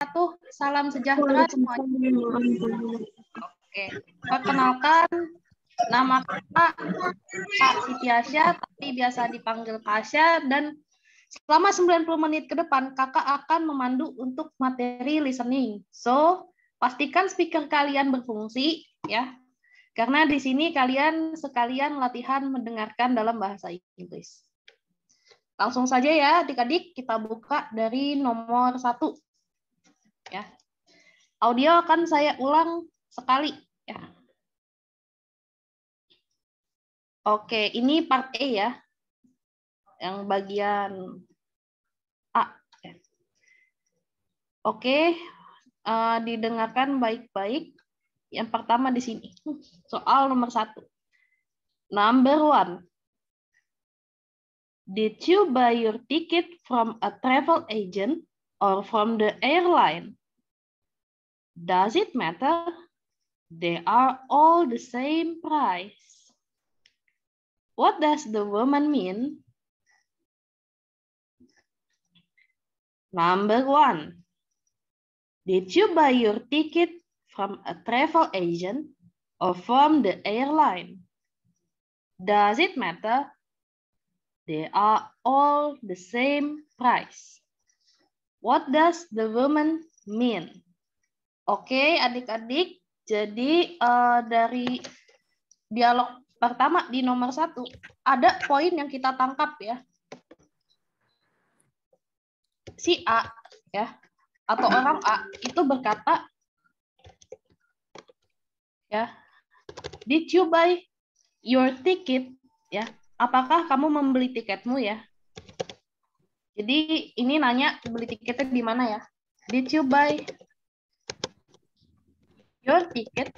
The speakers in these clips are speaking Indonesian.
wabarakatuh. Salam sejahtera semuanya. Oke, perkenalkan nama Kak Siti Asya, tapi biasa dipanggil Kak Asya, dan selama 90 menit ke depan Kakak akan memandu untuk materi listening. So, pastikan speaker kalian berfungsi ya. Karena di sini kalian sekalian latihan mendengarkan dalam bahasa Inggris. Langsung saja ya adik-adik, kita buka dari nomor 1. Ya. Audio akan saya ulang sekali ya. Oke, ini part E ya. Yang bagian A. Oke, didengarkan baik-baik. Yang pertama di sini. Soal nomor 1. Number 1. Did you buy your ticket from a travel agent or from the airline? Does it matter? They are all the same price. What does the woman mean? Number 1. Did you buy your ticket from a travel agent or from the airline? Does it matter? They are all the same price. What does the woman mean? Oke, adik-adik. Jadi dari dialog pertama di nomor 1 ada poin yang kita tangkap ya. Si A ya atau orang A itu berkata ya, did you buy your ticket ya? Apakah kamu membeli tiketmu ya? Jadi ini nanya beli tiketnya di mana ya? Did you buy your ticket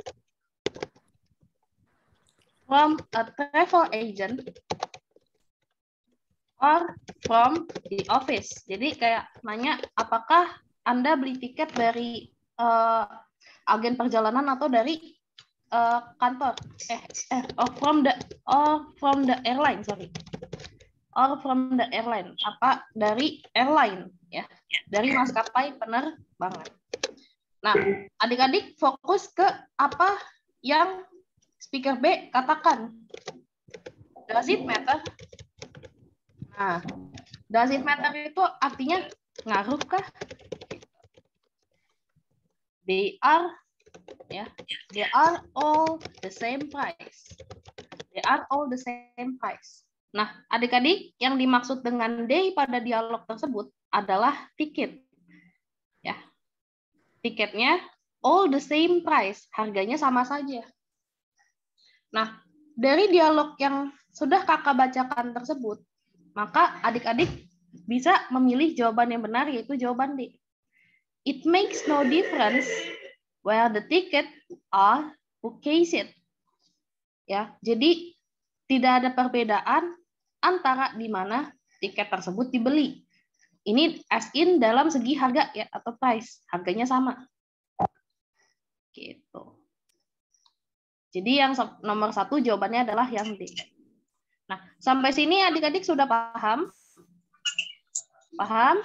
from a travel agent or from the office? Jadi kayak nanya apakah Anda beli tiket dari agen perjalanan atau dari kantor from the airline, sorry. Or from the airline, apa dari airline ya, dari maskapai penerbangan. Nah, adik-adik fokus ke apa yang speaker B katakan. Does it matter? Nah, does it matter itu artinya ngaruh kah? They are ya, they are all the same price. They are all the same price. Nah, adik-adik, yang dimaksud dengan they pada dialog tersebut adalah tiket. Ya. Tiketnya all the same price, harganya sama saja. Nah, dari dialog yang sudah Kakak bacakan tersebut, maka adik-adik bisa memilih jawaban yang benar, yaitu jawaban D. It makes no difference where the ticket are purchased. Ya, jadi tidak ada perbedaan antara di mana tiket tersebut dibeli. Ini as in dalam segi harga ya atau price, harganya sama. Gitu. Jadi yang nomor 1 jawabannya adalah yang D. Nah, sampai sini adik-adik sudah paham? Paham?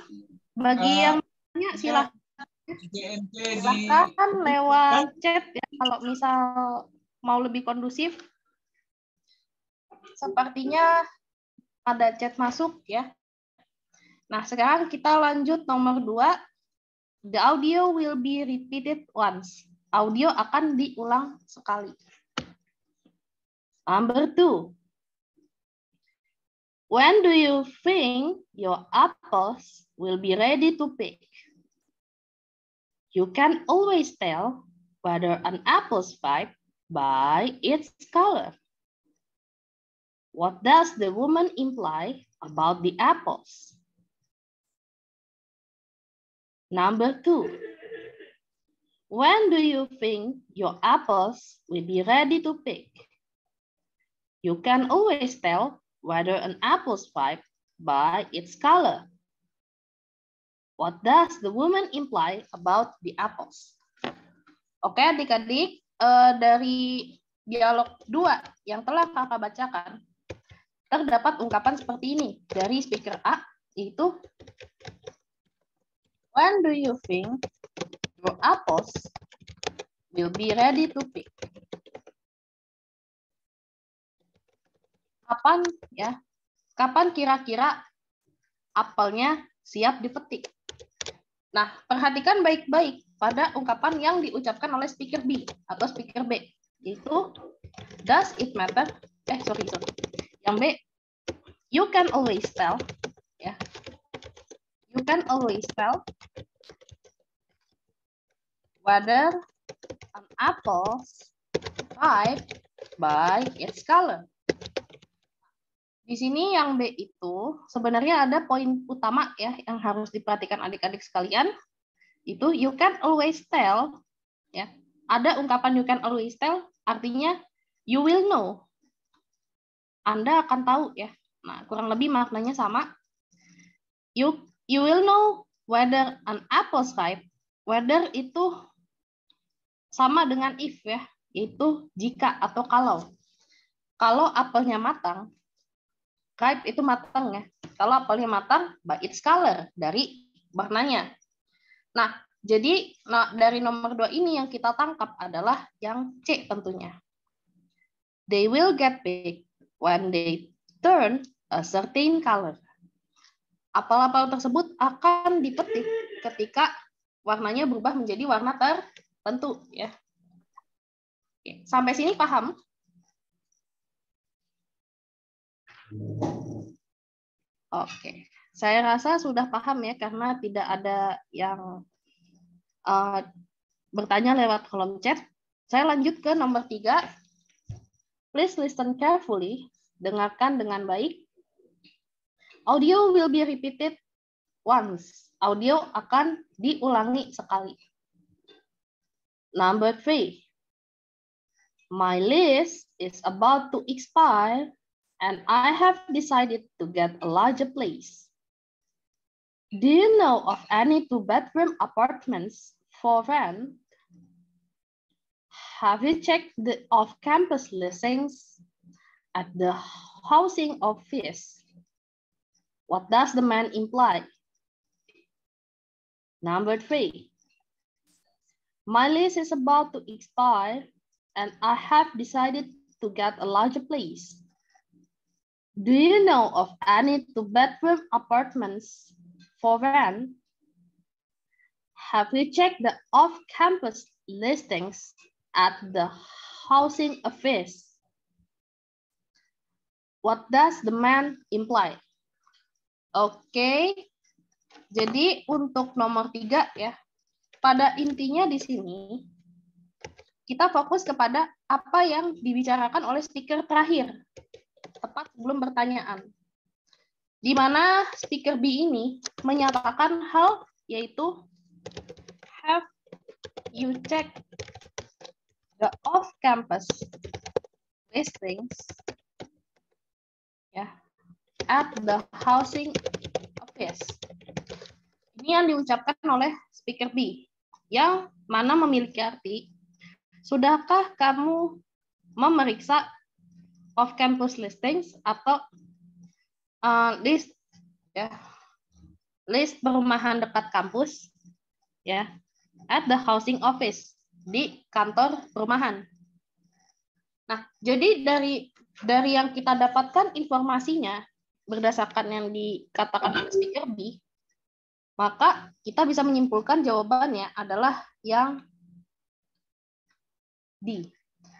Bagi yang tanya silahkan lewat chat ya kalau misal mau lebih kondusif. Sepertinya ada chat masuk ya. Nah, sekarang kita lanjut nomor 2. The audio will be repeated once. Audio akan diulang sekali. Number 2. When do you think your apples will be ready to pick? You can always tell whether an apple's ripe by its color. What does the woman imply about the apples? Number 2. When do you think your apples will be ready to pick? You can always tell whether an apple's ripe by its color. What does the woman imply about the apples? Oke, adik-adik, dari dialog 2 yang telah Kakak bacakan, terdapat ungkapan seperti ini dari speaker A, yaitu when do you think Your apples will be ready to pick. Kapan ya? Kapan kira-kira apelnya siap dipetik? Nah, perhatikan baik-baik pada ungkapan yang diucapkan oleh speaker B atau speaker B. Itu does it matter? Sorry. Yang B, you can always tell. Ya. You can always tell whether an apple ripe by its color. Di sini yang B itu sebenarnya ada poin utama ya yang harus diperhatikan adik-adik sekalian. Itu you can always tell ya. Ada ungkapan you can always tell artinya you will know. Anda akan tahu ya. Nah, kurang lebih maknanya sama. You will know whether an apple's ripe. Whether itu sama dengan if ya, yaitu jika atau kalau. Kalau apelnya matang, ripe itu matang ya. Kalau apelnya matang, by its color, dari warnanya. Nah, jadi dari nomor 2 ini yang kita tangkap adalah yang C tentunya. They will get big when they turn a certain color. Apel-apel tersebut akan dipetik ketika warnanya berubah menjadi warna tertentu ya. Oke, sampai sini paham? Oke, saya rasa sudah paham ya karena tidak ada yang bertanya lewat kolom chat. Saya lanjut ke nomor 3. Please listen carefully. Dengarkan dengan baik. Audio will be repeated once. Audio akan diulangi sekali. Number 3. My list is about to expire and I have decided to get a larger place. Do you know of any 2-bedroom apartments for rent? Have you checked the off-campus listings at the housing office? What does the man imply? Number 3. My lease is about to expire and I have decided to get a larger place. Do you know of any 2-bedroom apartments for rent? Have you checked the off-campus listings at the housing office? What does the man imply? Oke, jadi untuk nomor 3 ya, pada intinya di sini kita fokus kepada apa yang dibicarakan oleh speaker terakhir, tepat sebelum pertanyaan. Di mana speaker B ini menyatakan hal yaitu have you checked the off-campus listings ya at the housing office. Ini yang diucapkan oleh speaker B yang mana memiliki arti sudahkah kamu memeriksa off-campus listings atau list ya list perumahan dekat kampus ya at the housing office di kantor perumahan. Nah, jadi dari yang kita dapatkan informasinya berdasarkan yang dikatakan oleh speaker B, maka kita bisa menyimpulkan jawabannya adalah yang D.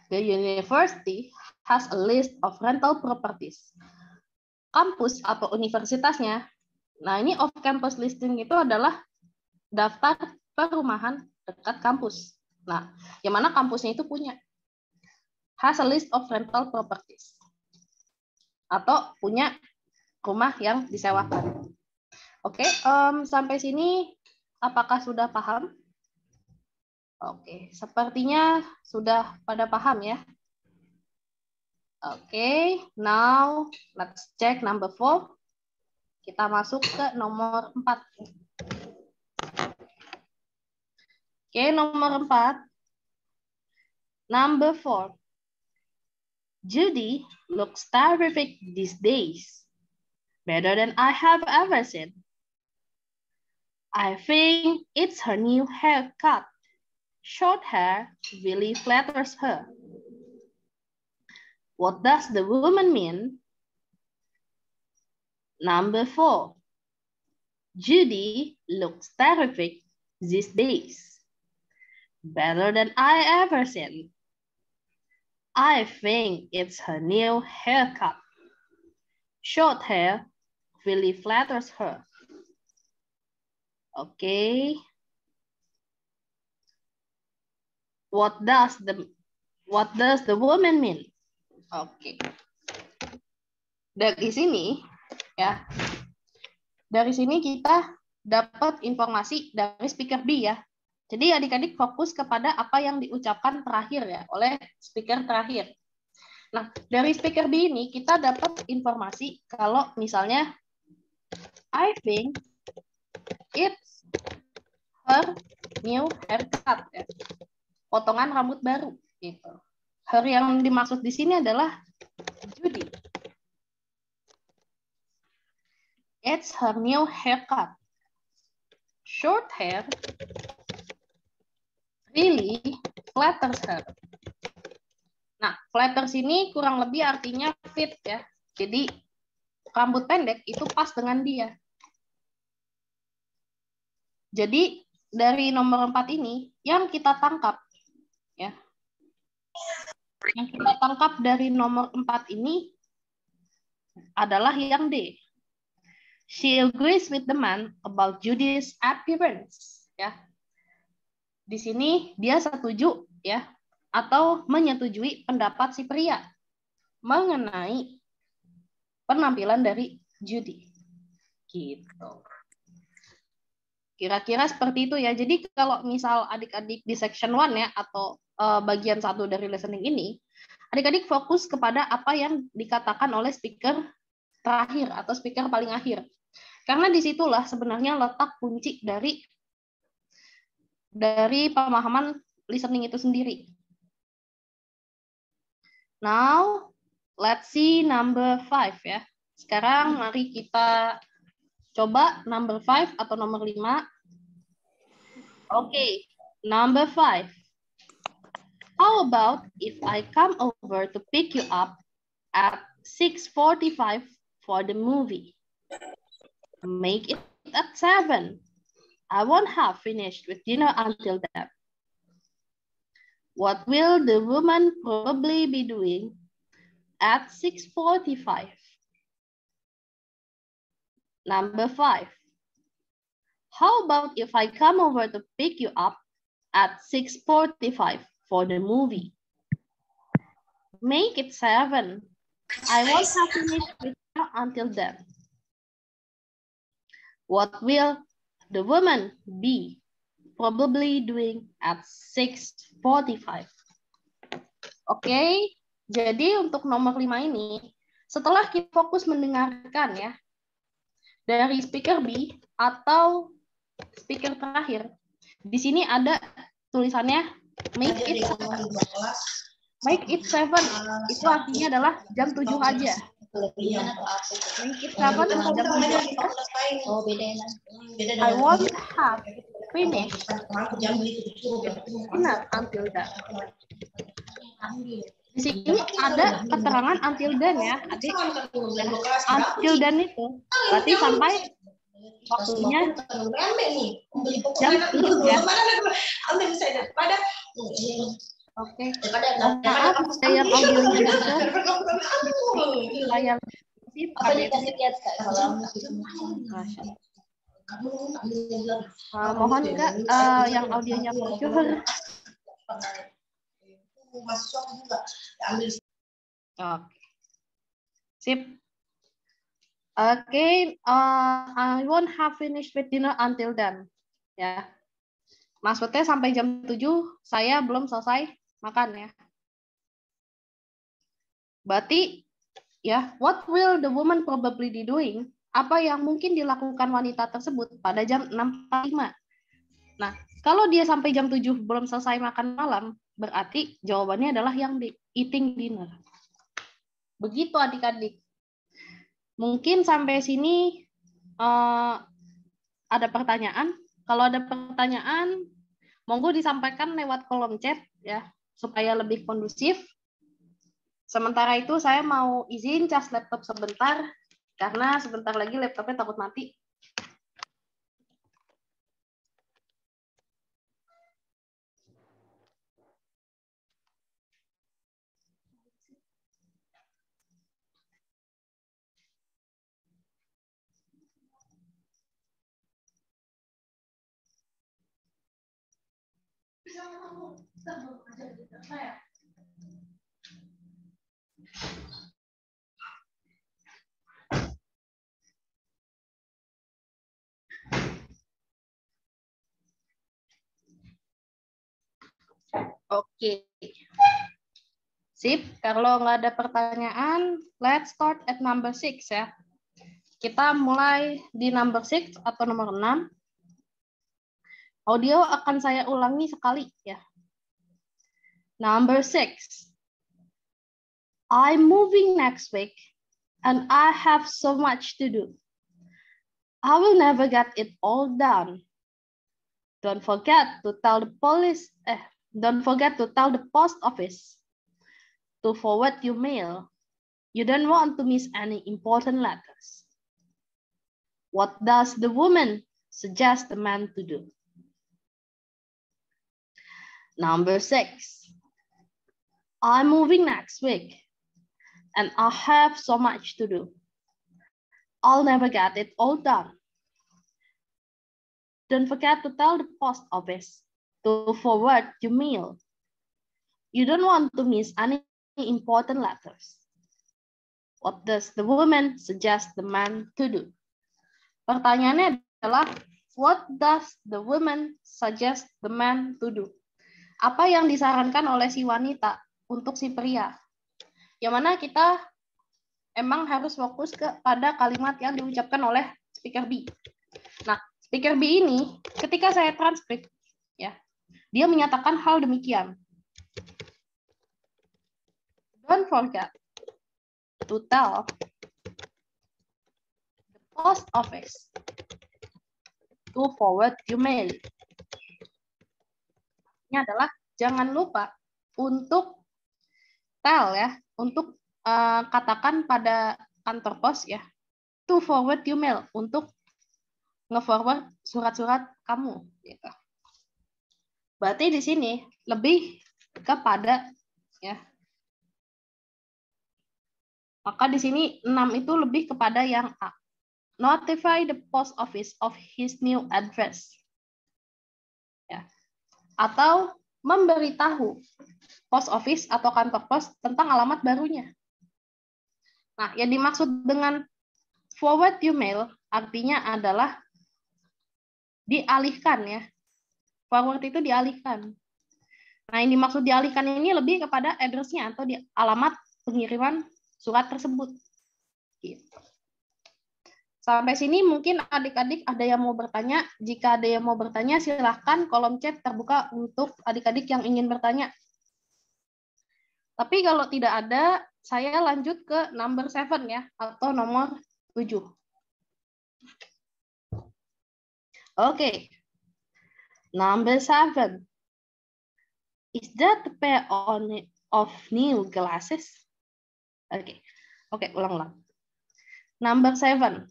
The university has a list of rental properties. Kampus atau universitasnya, nah ini off-campus listing itu adalah daftar perumahan dekat kampus. Nah, yang mana kampusnya itu punya has a list of rental properties atau punya rumah yang disewakan. Oke, sampai sini apakah sudah paham? Oke, sepertinya sudah pada paham ya. Oke, now let's check number 4. Kita masuk ke nomor 4. Oke, nomor 4. Number 4. Judy looks terrific these days. Better than I have ever seen. I think it's her new haircut. Short hair really flatters her. What does the woman mean? Number 4. Judy looks terrific these days. Better than I ever seen. I think it's her new haircut. Short hair really flatters her. Okay. What does the woman mean? Oke. Dari sini ya. Dari sini kita dapat informasi dari speaker B ya. Jadi adik-adik fokus kepada apa yang diucapkan terakhir ya oleh speaker terakhir. Nah, dari speaker B ini kita dapat informasi kalau misalnya I think it's her new haircut ya. Potongan rambut baru gitu. Her yang dimaksud di sini adalah Judy. It's her new haircut. Short hair really flatters her. Nah, flatters ini kurang lebih artinya fit ya. Jadi rambut pendek itu pas dengan dia. Jadi dari nomor 4 ini yang kita tangkap ya. Yang kita tangkap dari nomor 4 ini adalah yang D. She agrees with the man about Judy's appearance. Ya. Di sini dia setuju ya atau menyetujui pendapat si pria mengenai penampilan dari Judy. Gitu. Kira-kira seperti itu ya. Jadi kalau misal adik-adik di section 1 ya atau bagian 1 dari listening ini, adik-adik fokus kepada apa yang dikatakan oleh speaker terakhir atau speaker paling akhir. Karena disitulah sebenarnya letak kunci dari pemahaman listening itu sendiri. Now, let's see number 5 ya. Sekarang mari kita coba number 5 atau nomor 5. Oke, number 5. How about if I come over to pick you up at 6:45 for the movie? Make it at 7. I won't have finished with dinner until then. What will the woman probably be doing at 6:45? Number 5. How about if I come over to pick you up at 6:45 for the movie? Make it 7. I won't have finished with dinner until then. What will the woman be probably doing at 6:45? Oke, jadi untuk nomor 5 ini, setelah kita fokus mendengarkan ya, dari speaker B atau speaker terakhir, di sini ada tulisannya make it 7. Itu artinya adalah jam 7 aja. Make it 7 jam 7. I won't have finished dinner until then. Di sini ada keterangan until then ya, adik. Until then itu berarti sampai waktunya jam 7 ya. Oke. Maaf saya audionya layar mohon Kak yang audionya bocor. Oke. Sip. Oke, I won't have finished with dinner until then. Ya. Maksudnya sampai jam 7 saya belum selesai makan ya. Berarti ya, what will the woman probably be doing? Apa yang mungkin dilakukan wanita tersebut pada jam 6.45? Nah, kalau dia sampai jam 7 belum selesai makan malam, berarti jawabannya adalah yang di eating dinner. Begitu adik-adik. Mungkin sampai sini ada pertanyaan? Kalau ada pertanyaan, monggo disampaikan lewat kolom chat ya, supaya lebih kondusif. Sementara itu saya mau izin cas laptop sebentar, karena sebentar lagi laptopnya takut mati. Oke. Sip, kalau nggak ada pertanyaan, let's start at number 6 ya. Kita mulai di number 6 atau nomor 6. Audio akan saya ulangi sekali ya. Number 6. I'm moving next week and I have so much to do. I will never get it all done. Don't forget to tell the post office to forward your mail. You don't want to miss any important letters. What does the woman suggest the man to do? Number 6. I'm moving next week and I have so much to do. I'll never get it all done. Don't forget to tell the post office to forward your mail. You don't want to miss any important letters. What does the woman suggest the man to do? Pertanyaannya adalah, what does the woman suggest the man to do? Apa yang disarankan oleh si wanita untuk si pria? Yang mana kita emang harus fokus kepada kalimat yang diucapkan oleh speaker B. Nah, speaker B ini ketika saya transkrip ya, dia menyatakan hal demikian. Don't forget to tell the post office to forward your mail. Ini adalah jangan lupa untuk tell ya, untuk katakan pada kantor pos ya, to forward your mail, untuk nge-forward surat-surat kamu gitu. Berarti di sini lebih kepada ya. Maka di sini 6 itu lebih kepada yang A. Notify the post office of his new address. Ya. Atau memberitahu post office atau kantor pos tentang alamat barunya. Nah, yang dimaksud dengan forward your mail artinya adalah dialihkan ya. Forward itu dialihkan. Nah, yang dimaksud dialihkan ini lebih kepada address-nya atau di alamat pengiriman surat tersebut. Gitu. Sampai sini mungkin adik-adik ada yang mau bertanya. Jika ada yang mau bertanya, silahkan kolom chat terbuka untuk adik-adik yang ingin bertanya. Tapi kalau tidak ada, saya lanjut ke number 7 ya, atau nomor 7. Oke. Number 7. Is that a pair of new glasses? Oke, ulang-ulang. Number 7.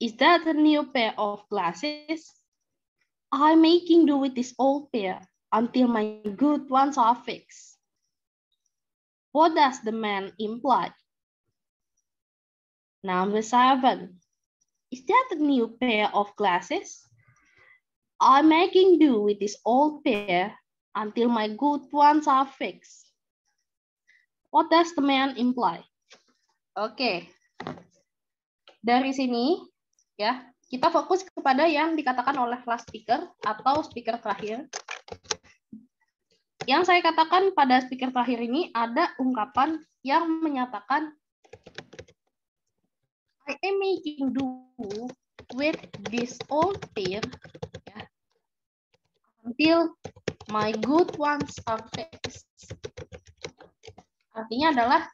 Is that a new pair of glasses? I'm making do with this old pair until my good ones are fixed. What does the man imply? Number 7. Is that a new pair of glasses? I'm making do with this old pair until my good ones are fixed. What does the man imply? Oke. Dari sini ya, kita fokus kepada yang dikatakan oleh last speaker atau speaker terakhir. Yang saya katakan pada speaker terakhir ini ada ungkapan yang menyatakan I am making do with this old pair ya, until my good ones are fixed. Artinya adalah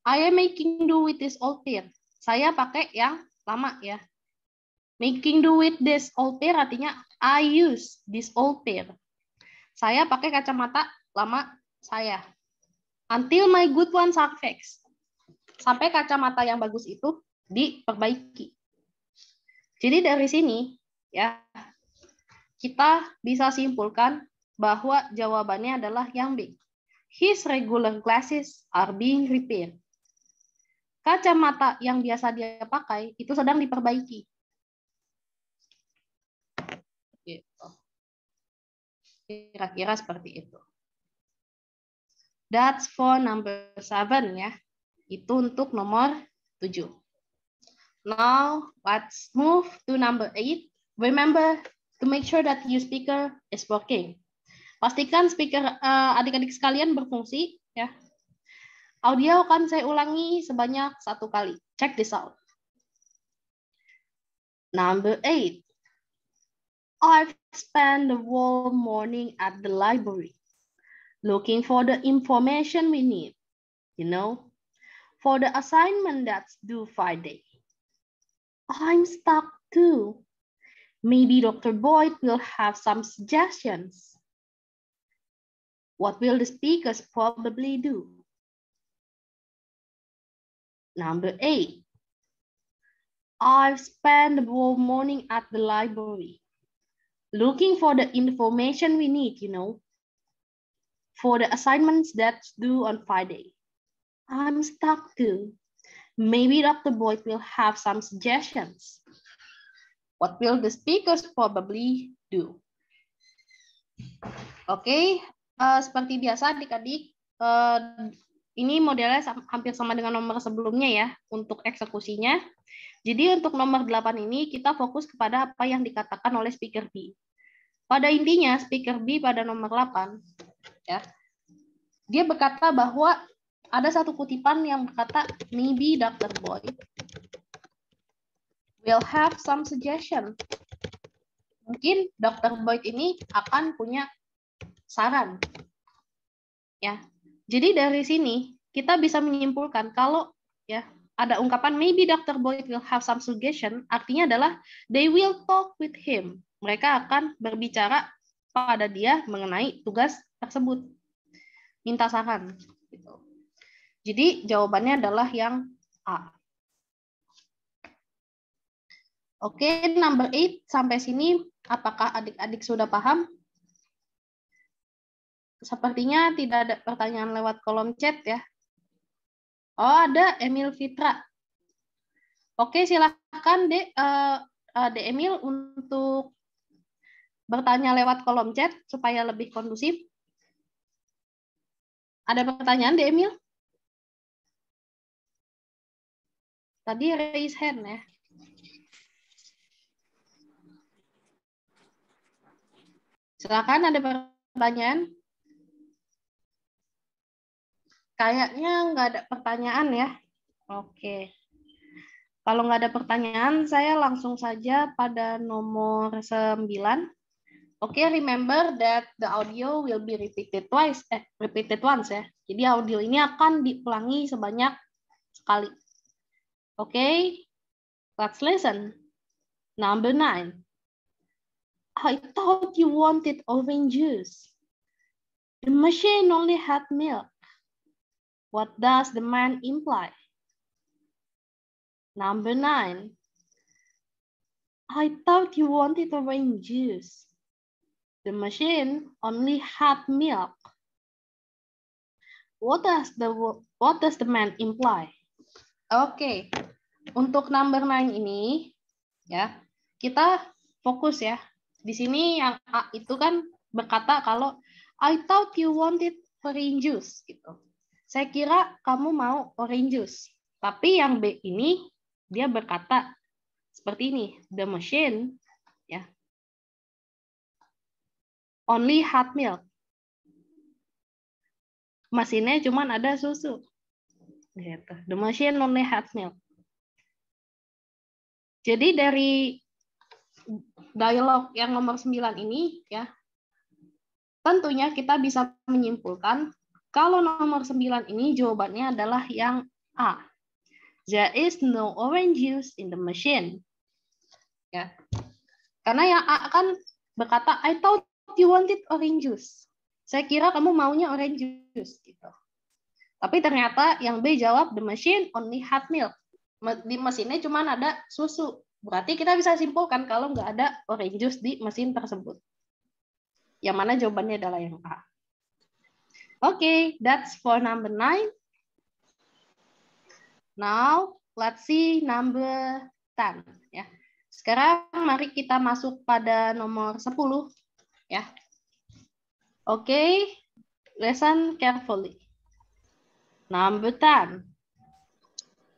I am making do with this old pair. Saya pakai yang lama ya. Making do with this old pair artinya I use this old pair. Saya pakai kacamata lama saya. Until my good ones are fixed. Sampai kacamata yang bagus itu diperbaiki. Jadi dari sini ya kita bisa simpulkan bahwa jawabannya adalah yang B. His regular glasses are being repaired. Kacamata yang biasa dia pakai itu sedang diperbaiki. Gitu. Kira-kira seperti itu. That's for number 7 ya. Itu untuk nomor 7. Now, let's move to number 8. Remember to make sure that your speaker is working. Pastikan speaker adik-adik sekalian berfungsi ya. Audio akan saya ulangi sebanyak 1 kali. Check this out. Number 8. I've spent the whole morning at the library looking for the information we need, for the assignment that's due Friday. I'm stuck too. Maybe Dr. Boyd will have some suggestions. What will the speakers probably do? Number 8. I've spent the whole morning at the library looking for the information we need, for the assignments that's due on Friday. I'm stuck too. Maybe Dr. Boyd will have some suggestions. What will the speakers probably do? Oke, seperti biasa adik-adik, ini modelnya hampir sama dengan nomor sebelumnya ya untuk eksekusinya. Jadi untuk nomor 8 ini kita fokus kepada apa yang dikatakan oleh speaker B. Pada intinya speaker B pada nomor 8 ya. Dia berkata bahwa ada satu kutipan yang berkata maybe Dr. Boyd will have some suggestion. Mungkin Dr. Boyd ini akan punya saran. Ya. Jadi dari sini kita bisa menyimpulkan kalau ya ada ungkapan maybe Dr. Boyd will have some suggestion, artinya adalah they will talk with him. Mereka akan berbicara pada dia mengenai tugas tersebut. Minta saran gitu. Jadi jawabannya adalah yang A. Oke, number 8 sampai sini apakah adik-adik sudah paham? Sepertinya tidak ada pertanyaan lewat kolom chat ya. Oh, ada Emil Fitra. Oke, silakan Dek Emil untuk bertanya lewat kolom chat supaya lebih kondusif. Ada pertanyaan Dek Emil? Tadi raise hand ya. Silakan, ada pertanyaan? Kayaknya nggak ada pertanyaan ya. Oke. Kalau nggak ada pertanyaan, saya langsung saja pada nomor 9. Oke, remember that the audio will be repeated once ya. Jadi audio ini akan diulangi sebanyak sekali. Oke, let's listen. Number 9. I thought you wanted orange juice. The machine only had milk. What does the man imply? Number 9. I thought you wanted orange juice. The machine only had milk. What does the man imply? Oke, untuk number 9 ini ya kita fokus ya. Di sini yang A itu kan berkata kalau I thought you wanted orange juice gitu. Saya kira kamu mau orange juice. Tapi yang B ini dia berkata seperti ini, the machine ya only had milk. Mesinnya cuma ada susu. Gitu. The machine only had milk. Jadi dari dialog yang nomor 9 ini ya tentunya kita bisa menyimpulkan kalau nomor 9 ini jawabannya adalah yang A. There is no orange juice in the machine. Ya. Karena yang A kan berkata, I thought you wanted orange juice. Saya kira kamu maunya orange juice. Gitu. Tapi ternyata yang B jawab, the machine only had milk. Di mesinnya cuma ada susu. Berarti kita bisa simpulkan kalau nggak ada orange juice di mesin tersebut. Yang mana jawabannya adalah yang A. Okay, that's for number 9. Now, let's see number 10. Ya. Sekarang mari kita masuk pada nomor 10. Ya. Okay, listen carefully. Number 10.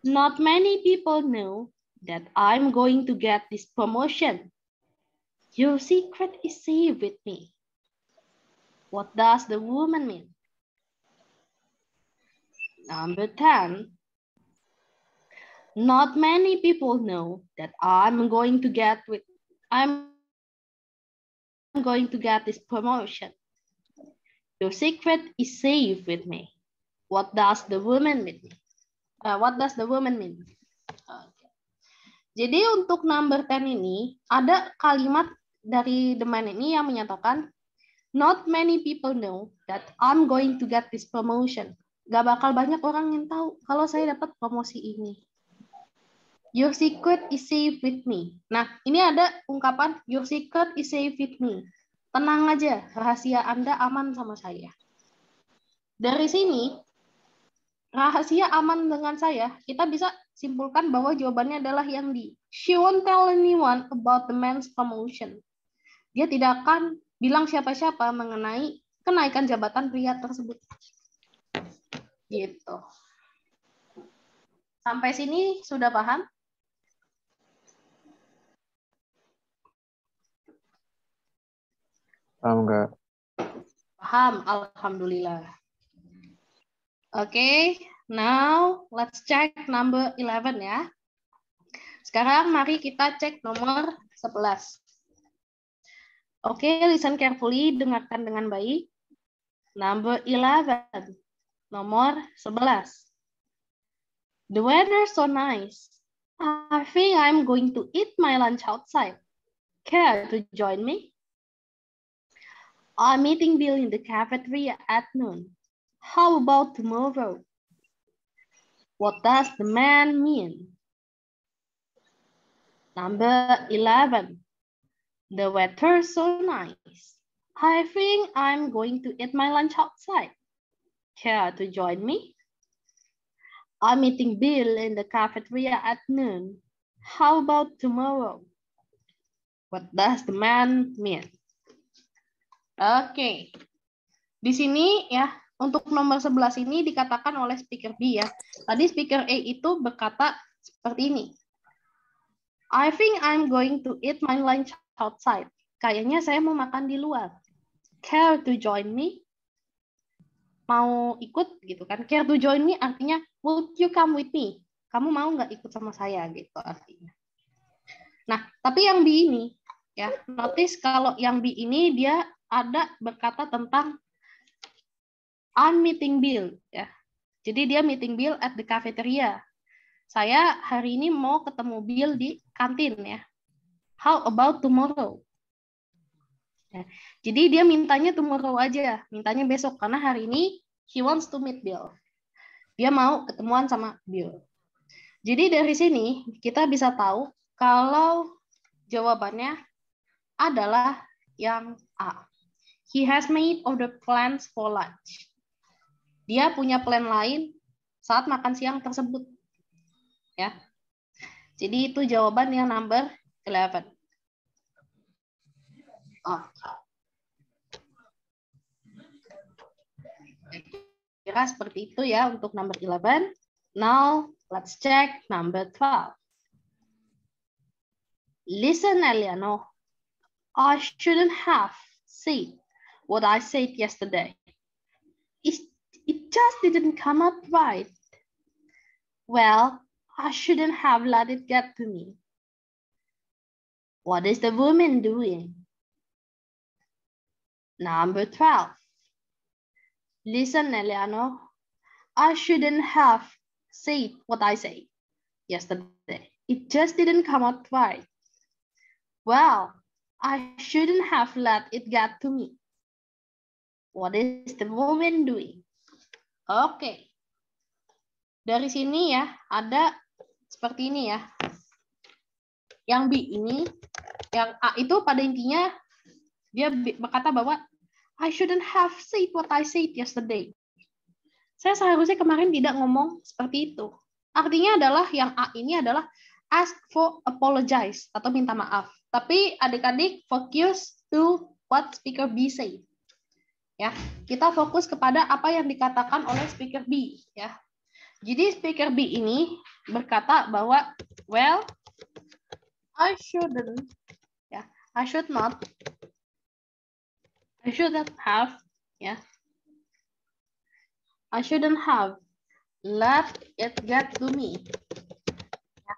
Not many people know that I'm going to get this promotion. Your secret is safe with me. What does the woman mean? Number 10. Not many people know that I'm going to get this promotion. Your secret is safe with me. What does the woman mean? What does the woman mean? Okay. Jadi untuk number 10 ini ada kalimat dari the man ini yang menyatakan not many people know that I'm going to get this promotion. Gak bakal banyak orang yang tahu kalau saya dapat promosi ini. Your secret is safe with me. Nah, ini ada ungkapan your secret is safe with me. Tenang aja, rahasia Anda aman sama saya. Dari sini, rahasia aman dengan saya, kita bisa simpulkan bahwa jawabannya adalah yang D. She won't tell anyone about the man's promotion. Dia tidak akan bilang siapa-siapa mengenai kenaikan jabatan pria tersebut. Gitu. Sampai sini sudah paham? Paham nggak? Paham, alhamdulillah. Okay, now let's check number 11 ya. Sekarang mari kita cek nomor 11. Okay, listen carefully, dengarkan dengan baik. Number 11, nomor 11. The weather's so nice. I think I'm going to eat my lunch outside. Care to join me? I'm meeting Bill in the cafeteria at noon. How about tomorrow? What does the man mean? Number 11. The weather's so nice. I think I'm going to eat my lunch outside. Care to join me? I'm meeting Bill in the cafeteria at noon. How about tomorrow? What does the man mean? Oke. Di sini ya, untuk nomor 11 ini dikatakan oleh speaker B ya. Tadi speaker A itu berkata seperti ini. I think I'm going to eat my lunch outside. Kayaknya saya mau makan di luar. Care to join me? Mau ikut gitu kan? Care to join me artinya would you come with me? Kamu mau nggak ikut sama saya gitu artinya. Nah, tapi yang B ini ya, notice kalau yang B ini dia ada berkata tentang I'm meeting Bill ya. Jadi dia meeting Bill at the cafeteria. Saya hari ini mau ketemu Bill di kantin ya. How about tomorrow? Ya. Jadi dia mintanya tomorrow aja, mintanya besok karena hari ini he wants to meet Bill. Dia mau ketemuan sama Bill. Jadi dari sini kita bisa tahu kalau jawabannya adalah yang A. He has made other plans for lunch. Dia punya plan lain saat makan siang tersebut. Ya. Jadi itu jawaban yang number 11. Oh. Kira seperti itu ya untuk number 11. Now let's check number 12. Listen, Eleanor. I shouldn't have said what I said yesterday. It just didn't come out right. Well, I shouldn't have let it get to me. What is the woman doing? Number 12. Listen, Eleanor. I shouldn't have said what I said. yesterday. It just didn't come out right. Well, I shouldn't have let it get to me. What is the woman doing? Oke. Dari sini ya, ada seperti ini ya. Yang B ini, yang A itu pada intinya dia berkata bahwa I shouldn't have said what I said yesterday. Saya seharusnya kemarin tidak ngomong seperti itu. Artinya adalah yang A ini adalah ask for apologize atau minta maaf. Tapi adik-adik fokus to what speaker B say. Ya, kita fokus kepada apa yang dikatakan oleh speaker B. Ya, jadi speaker B ini berkata bahwa, well, I shouldn't, ya, I should not have, ya. I shouldn't have let it get to me. Ya.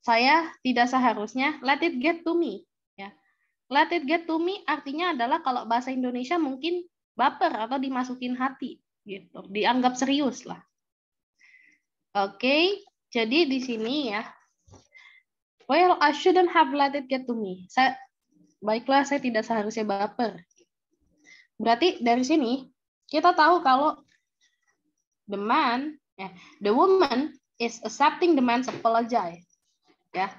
Saya tidak seharusnya let it get to me. Ya. Let it get to me artinya adalah kalau bahasa Indonesia mungkin baper atau dimasukin hati, gitu. Dianggap serius lah. Oke, jadi di sini ya. Well, I shouldn't have let it get to me. Baiklah, saya tidak seharusnya baper. Berarti dari sini kita tahu kalau the woman is accepting the man's apology. Ya,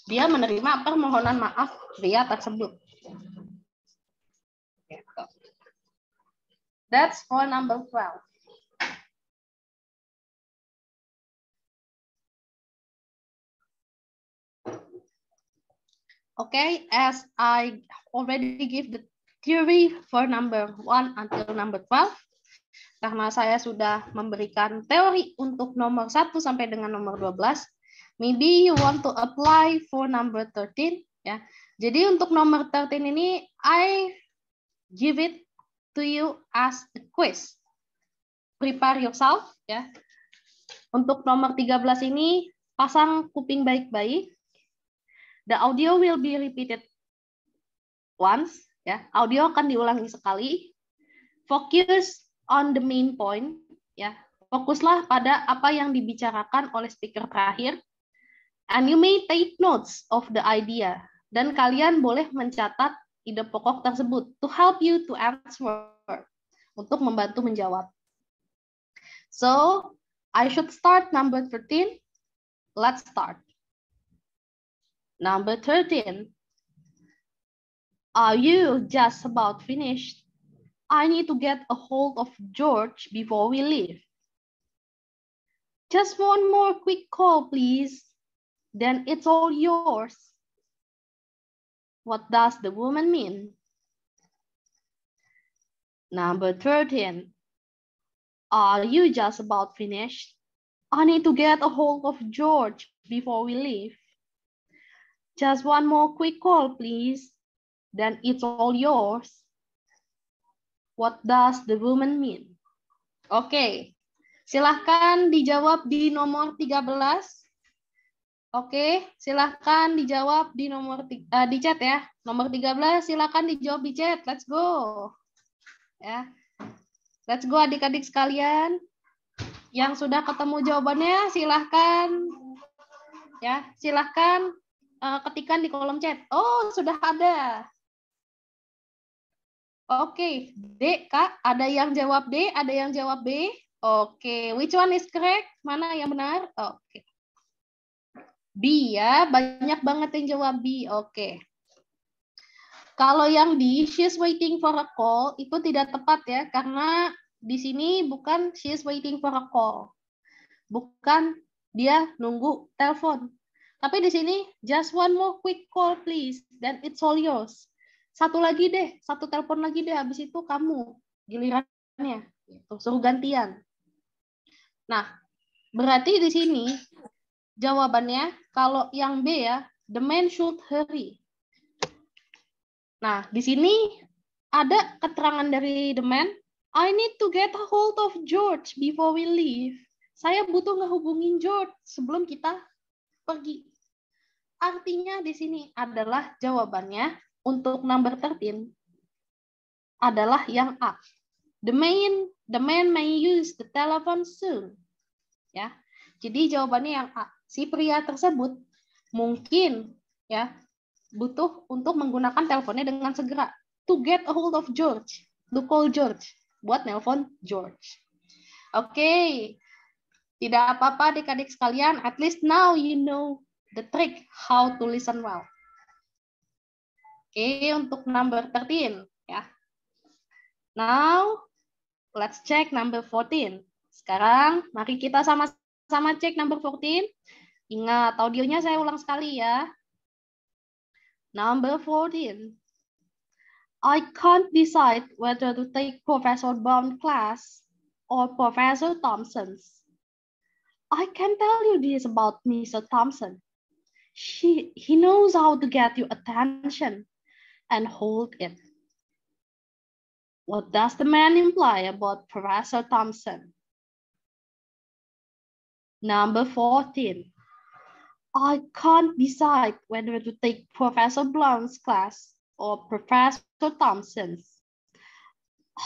dia menerima permohonan maaf pria tersebut. That's for number 12. Okay, as I already give the theory for number 1 until number 12, karena saya sudah memberikan teori untuk nomor 1 sampai dengan nomor 12, maybe you want to apply for number 13. Ya. Jadi untuk nomor 13 ini, I give it to you as a quiz. Prepare yourself. Ya. Untuk nomor 13 ini, pasang kuping baik-baik. The audio will be repeated once. Ya. Audio akan diulangi sekali. Focus on the main point. Ya. Fokuslah pada apa yang dibicarakan oleh speaker terakhir. And you may take notes of the idea. Dan kalian boleh mencatat ide pokok tersebut to help you to answer. Untuk membantu menjawab. So, I should start number 13. Let's start. Number 13. Are you just about finished? I need to get a hold of George before we leave. Just one more quick call, please. Then it's all yours. What does the woman mean? Number 13. Are you just about finished? I need to get a hold of George before we leave. Just one more quick call, please. Then it's all yours. What does the woman mean? Oke, silahkan dijawab di nomor 13. Oke, silahkan dijawab di nomor di chat ya. Nomor 13 silahkan dijawab di chat. Let's go. Ya. Let's go adik-adik sekalian. Yang sudah ketemu jawabannya silahkan. Ya, silahkan ketikkan di kolom chat. Oh, sudah ada. Oke, D, Kak, ada yang jawab D, ada yang jawab B. Oke, which one is correct? Mana yang benar? Oke. B ya, banyak banget yang jawab B. Oke. Kalau yang D, she's waiting for a call, itu tidak tepat ya, karena di sini bukan she's waiting for a call. Bukan dia nunggu telepon. Tapi di sini, just one more quick call please, then it's all yours. Satu lagi deh, satu telepon lagi deh, habis itu kamu gilirannya. Suruh gantian. Nah, berarti di sini jawabannya kalau yang B ya, the man should hurry. Nah, di sini ada keterangan dari the man, I need to get a hold of George before we leave. Saya butuh ngehubungin George sebelum kita pergi. Artinya di sini adalah jawabannya untuk number 13 adalah yang A. The man may use the telephone soon. Ya. Jadi jawabannya yang A. Si pria tersebut mungkin ya butuh untuk menggunakan teleponnya dengan segera. To get a hold of George. To call George. Buat nelpon George. Oke. Tidak apa-apa adik-adik sekalian. At least now you know the trick how to listen well. Oke, untuk number 13 ya. Now let's check number 14. Sekarang mari kita sama-sama cek number 14. Ingat, audionya saya ulang sekali ya. Number 14. I can't decide whether to take Professor Brown's class or Professor Thompson's. I can tell you this about Mr. Thompson. He knows how to get your attention and hold it. What does the man imply about Professor Thompson? Number 14. I can't decide whether to take Professor Blunt's class or Professor Thompson's.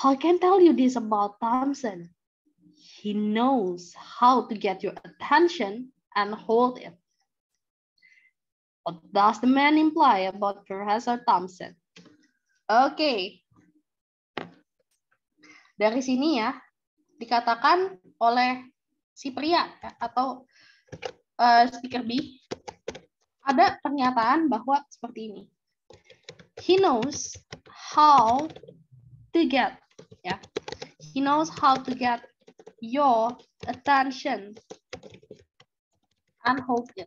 I can tell you this about Thompson. He knows how to get your attention and hold it. What does the man imply about Professor Thompson? Oke. Dari sini ya, dikatakan oleh si pria atau speaker B, ada pernyataan bahwa seperti ini. He knows how to get, ya. He knows how to get your attention and hold it.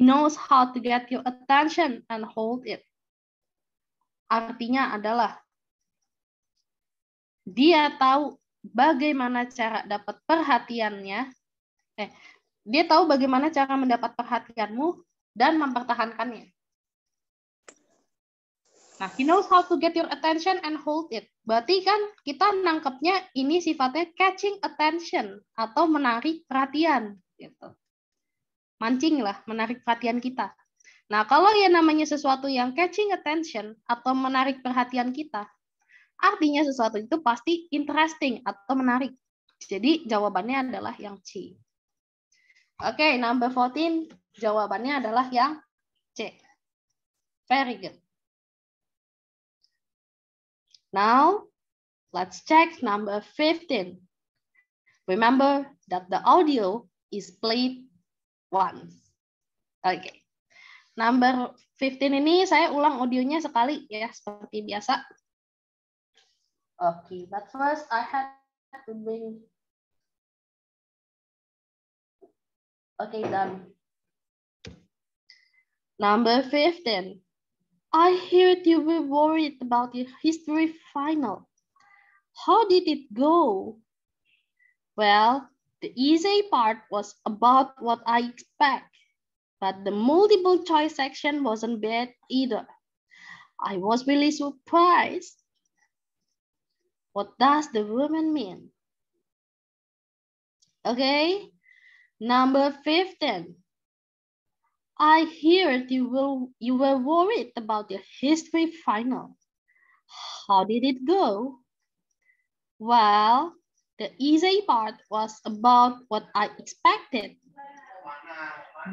He knows how to get your attention and hold it. Artinya adalah dia tahu bagaimana cara dapat perhatiannya. Dia tahu bagaimana cara mendapat perhatianmu dan mempertahankannya. Nah, he knows how to get your attention and hold it. Berarti kan kita nangkepnya ini sifatnya catching attention atau menarik perhatian gitu. Mancing lah, menarik perhatian kita. Nah, kalau yang namanya sesuatu yang catching attention atau menarik perhatian kita, artinya sesuatu itu pasti interesting atau menarik. Jadi jawabannya adalah yang C. Oke, number 14 jawabannya adalah yang C. Very good. Now, let's check number 15. Remember that the audio is played once. Oke. Number 15 ini saya ulang audionya sekali ya, seperti biasa. Okay, but first I had to bring. Okay, done. Number 15. I heard you were worried about your history final. How did it go? Well, the easy part was about what I expect, but the multiple choice section wasn't bad either. I was really surprised. What does the woman mean? Okay, number 15. I heard you were worried about your history final. How did it go? Well, the easy part was about what I expected,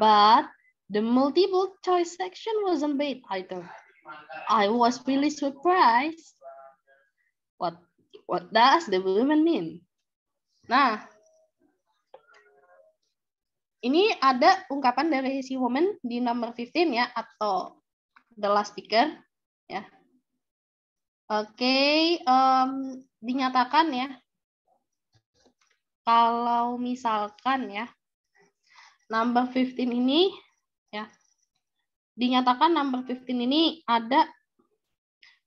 but the multiple choice section wasn't bad either. I was really surprised. What does the woman mean? Nah, ini ada ungkapan dari si woman di number 15 ya, atau the last speaker ya. Oke, dinyatakan ya, kalau misalkan ya, number 15 ini ya, dinyatakan number 15 ini ada,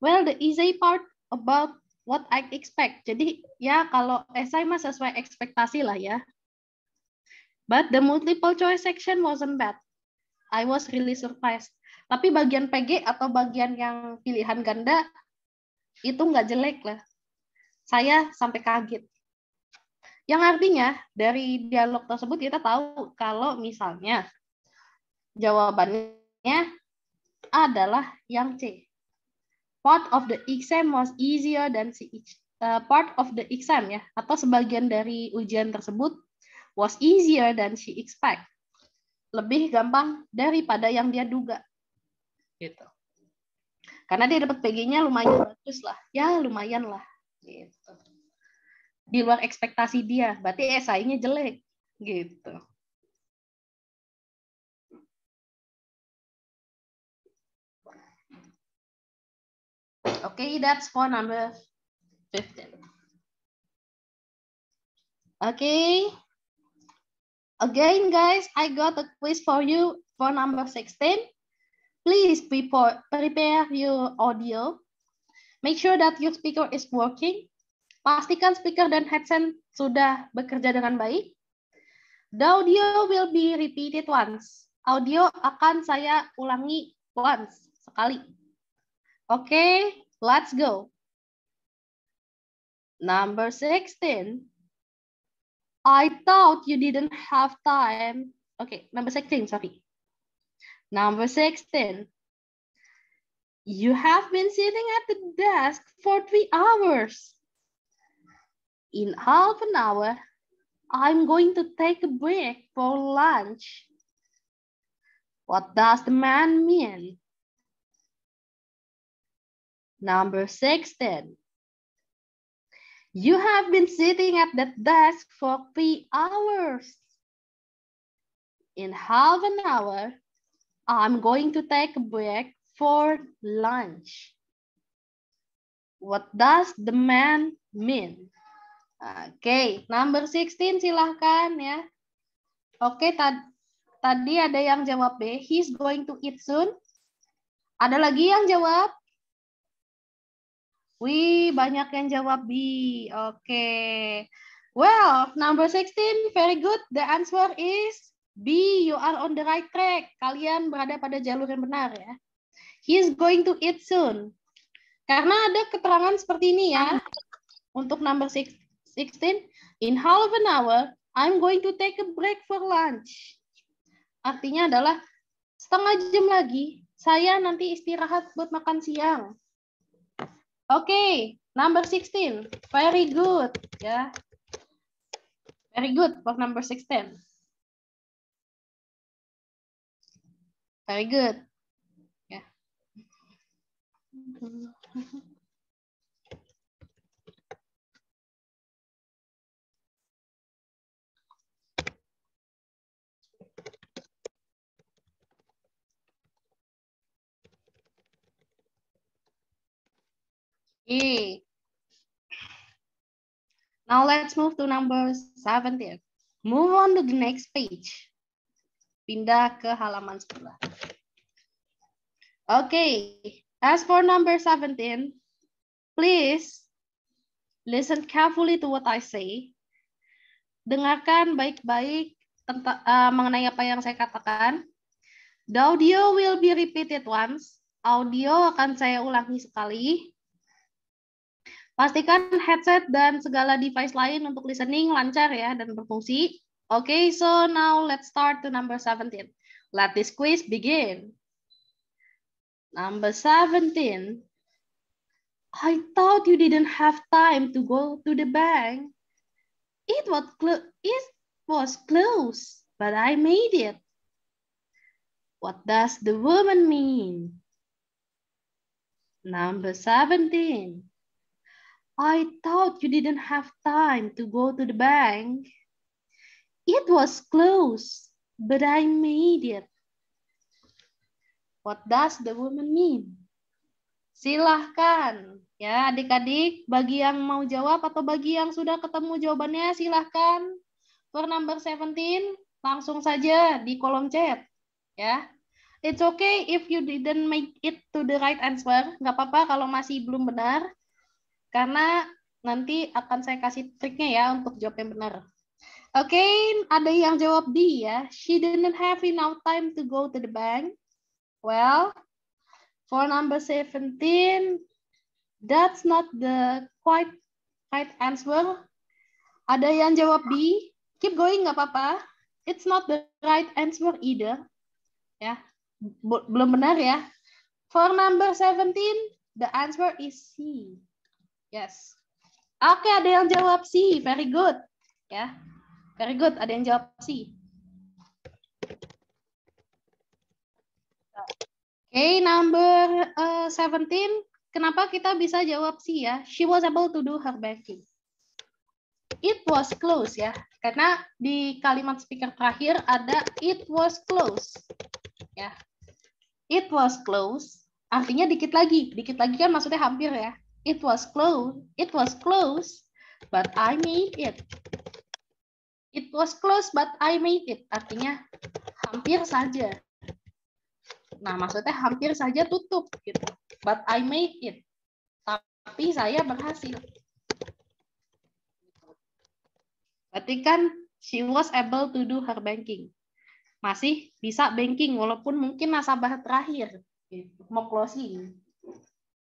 well, the easy part about what I expect. Jadi ya kalau esai mah sesuai ekspektasi lah ya. But the multiple choice section wasn't bad. I was really surprised. Tapi bagian PG atau bagian yang pilihan ganda itu nggak jelek lah. Saya sampai kaget. Yang artinya dari dialog tersebut kita tahu kalau misalnya jawabannya adalah yang C. Part of the exam was easier than part of the exam ya, atau sebagian dari ujian tersebut Was easier than she expect. Lebih gampang daripada yang dia duga. Gitu. Karena dia dapat PG-nya lumayan bagus lah. Ya, lumayan lah. Gitu. Di luar ekspektasi dia. Berarti SI-nya jelek. Gitu. Okay, that's for number 15. Okay. Again, guys, I got a quiz for you for number 16. Please prepare your audio. Make sure that your speaker is working. Pastikan speaker dan headset sudah bekerja dengan baik. The audio will be repeated once. Audio akan saya ulangi once, sekali. Okay, let's go. Number 16. I thought you didn't have time. Okay, number 16, sorry. Number 16. You have been sitting at the desk for 3 hours. In half an hour, I'm going to take a break for lunch. What does the man mean? Number 16. You have been sitting at that desk for 3 hours. In half an hour, I'm going to take a break for lunch. What does the man mean? Oke, number 16 silahkan ya. Oke, tadi ada yang jawab B, he's going to eat soon. Ada lagi yang jawab? Wih, banyak yang jawab B. Oke. Well, number 16, very good. The answer is B, you are on the right track. Kalian berada pada jalur yang benar ya. He's going to eat soon. Karena ada keterangan seperti ini ya. Untuk number 16, in half an hour, I'm going to take a break for lunch. Artinya adalah setengah jam lagi, saya nanti istirahat buat makan siang. Oke, number 16. Very good. Ya. Very good for number 16. Very good. Ya. Okay. Now let's move to number 17. Move on to the next page. Pindah ke halaman sebelah. Okay. As for number 17, please listen carefully to what I say. Dengarkan baik-baik mengenai apa yang saya katakan. The audio will be repeated once. Audio akan saya ulangi sekali. Pastikan headset dan segala device lain untuk listening lancar ya dan berfungsi. Okay, so now let's start to number 17. Let this quiz begin. Number 17. I thought you didn't have time to go to the bank. It was close, but I made it. What does the woman mean? Number 17. I thought you didn't have time to go to the bank. It was close, but I made it. What does the woman mean? Silahkan ya adik-adik, bagi yang mau jawab atau bagi yang sudah ketemu jawabannya silahkan. For number 17, langsung saja di kolom chat ya. It's okay if you didn't make it to the right answer. Nggak apa-apa kalau masih belum benar. Karena nanti akan saya kasih triknya ya untuk jawab yang benar. Oke, ada yang jawab D ya. She didn't have enough time to go to the bank. Well, for number 17, that's not the quite right answer. Ada yang jawab B. Keep going, nggak apa-apa. It's not the right answer either. Ya, belum benar ya. For number 17, the answer is C. Yes. Oke, ada yang jawab C. Very good. Ya. Very good. Ada yang jawab C. Okay, number 17. Kenapa kita bisa jawab C ya? She was able to do her banking. It was close ya. Karena di kalimat speaker terakhir ada it was close. Ya. It was close. Artinya dikit lagi. Dikit lagi kan maksudnya hampir ya. It was close. It was close, but I made it. It was close, but I made it. Artinya hampir saja. Nah, maksudnya hampir saja tutup gitu. But I made it. Tapi saya berhasil. Berarti kan she was able to do her banking. Masih bisa banking walaupun mungkin nasabah terakhir. Mau closing.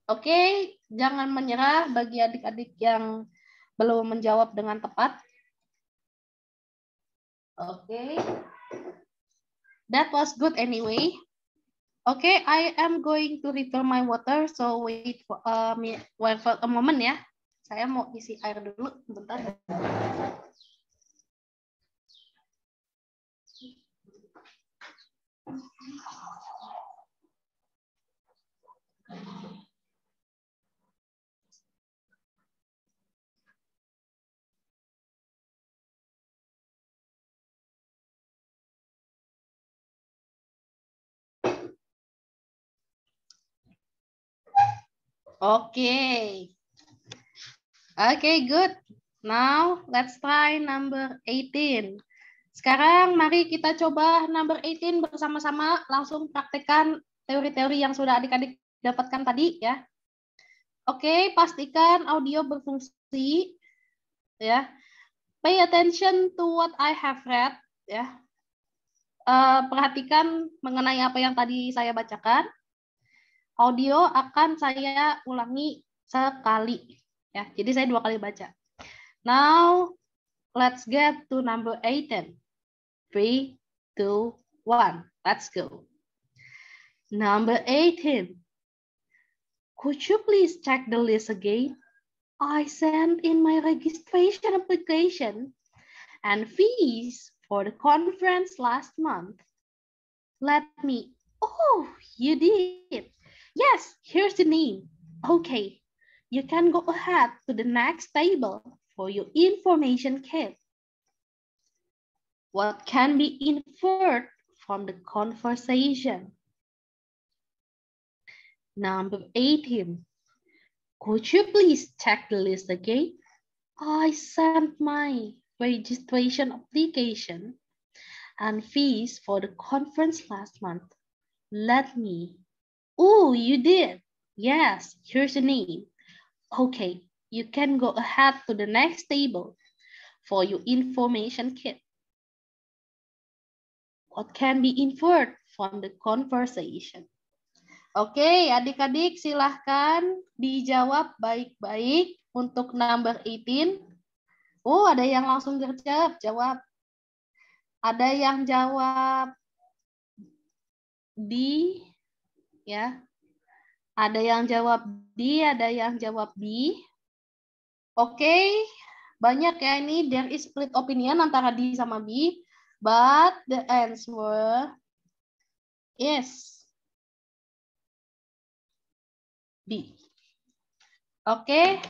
Oke, jangan menyerah bagi adik-adik yang belum menjawab dengan tepat. Oke. That was good anyway. Okay, I am going to refill my water, so wait for a moment ya. Saya mau isi air dulu, bentar. Okay. Okay, good. Now, let's try number 18. Sekarang mari kita coba number 18 bersama-sama, langsung praktekkan teori-teori yang sudah adik-adik dapatkan tadi ya. Oke, pastikan audio berfungsi ya. Pay attention to what I have read ya. Perhatikan mengenai apa yang tadi saya bacakan. Audio akan saya ulangi sekali ya. Jadi saya 2 kali baca. Now let's get to number 18. 3, 2, 1. Let's go. Number 18. Could you please check the list again? I sent in my registration application and fees for the conference last month. Let me. Oh, you did. Yes, here's the name. Okay, you can go ahead to the next table for your information kit. What can be inferred from the conversation? Number 18. Could you please check the list again? I sent my registration application and fees for the conference last month. Let me. Oh, you did. Yes, here's the name. Okay, you can go ahead to the next table for your information kit. What can be inferred from the conversation? Oke, adik-adik silahkan dijawab baik-baik untuk number 18. Oh, ada yang langsung gercep jawab. Ada yang jawab D, ya. Ada yang jawab D, ada yang jawab B. Oke, banyak ya ini. There is split opinion antara D sama B. But the answer is B. Oke,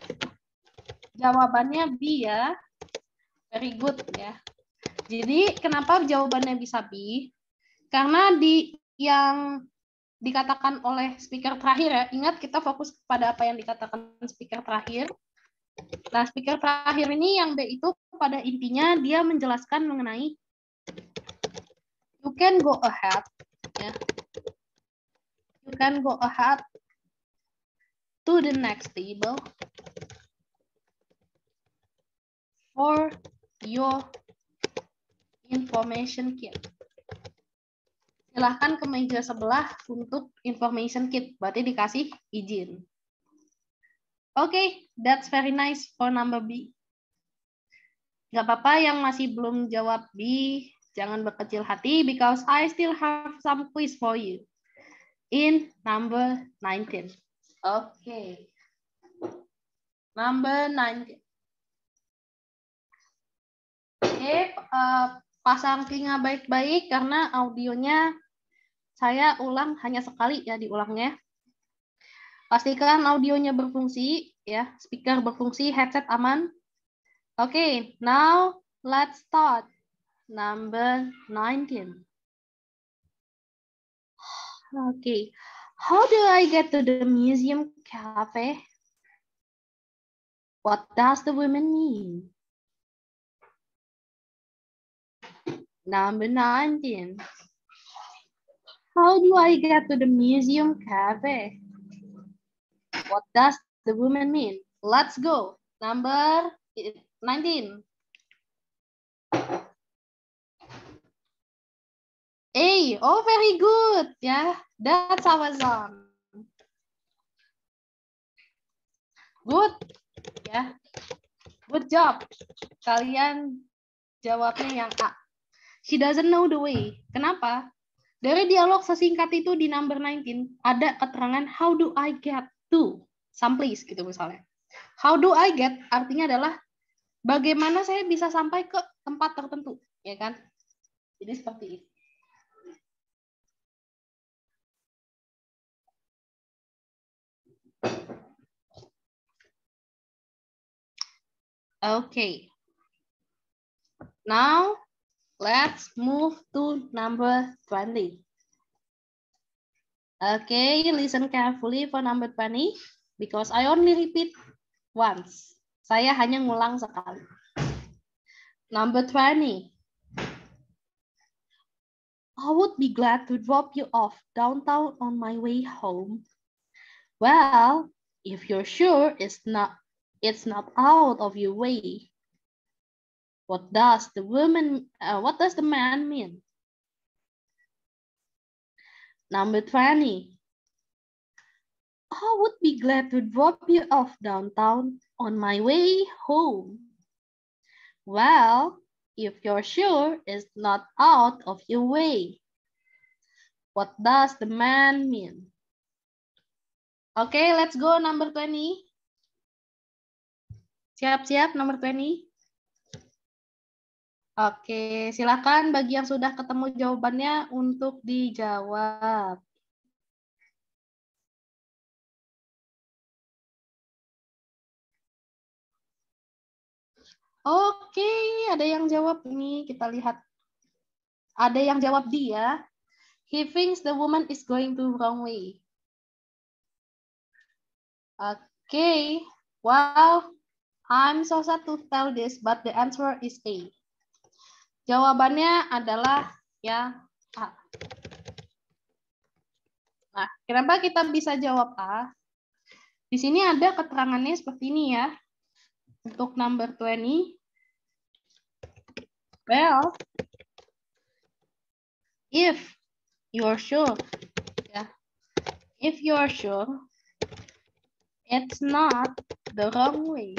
jawabannya B ya. Very good ya. Jadi kenapa jawabannya bisa B? Karena yang dikatakan oleh speaker terakhir ya, ingat kita fokus pada apa yang dikatakan speaker terakhir. Nah, speaker terakhir ini yang B itu pada intinya dia menjelaskan mengenai you can go ahead, ya. You can go ahead to the next table for your information kit. Silahkan ke meja sebelah untuk information kit, berarti dikasih izin. Oke, that's very nice for number B. Gak apa-apa yang masih belum jawab B, jangan berkecil hati because I still have some quiz for you in number 19. Oke. Number 19. Oke, pasang telinga baik-baik karena audionya saya ulang hanya sekali ya diulangnya. Pastikan audionya berfungsi ya, speaker berfungsi, headset aman. Oke, now let's start. Number 19. Okay, how do I get to the museum cafe? What does the woman mean? Number 19. How do I get to the museum cafe? What does the woman mean? Let's go. Number 19. A. Oh, very good. Yeah, that's our song. Good. Ya. Good job. Kalian jawabnya yang A. She doesn't know the way. Kenapa? Dari dialog sesingkat itu di number 19 ada keterangan how do I get to someplace gitu misalnya. How do I get artinya adalah bagaimana saya bisa sampai ke tempat tertentu, ya kan? Jadi seperti itu. Okay. Now let's move to number 20. Okay, listen carefully for number 20 because I only repeat once. Saya hanya ngulang sekali. Number 20. I would be glad to drop you off downtown on my way home. Well, if you're sure it's not out of your way. What does the man mean? Number 20. I would be glad to drop you off downtown on my way home. Well, if you're sure it's not out of your way. What does the man mean? Okay, let's go number 20. Siap-siap nomor 20. Oke, silakan bagi yang sudah ketemu jawabannya untuk dijawab. Oke, ada yang jawab ini. Kita lihat. Ada yang jawab dia. He thinks the woman is going to wrong way. Oke, wow. I'm so sad to tell this, but the answer is A. Jawabannya adalah ya A. Nah, kenapa kita bisa jawab A? Di sini ada keterangannya seperti ini ya. Untuk number 20. Well, if you're sure, ya, if you're sure, it's not the wrong way.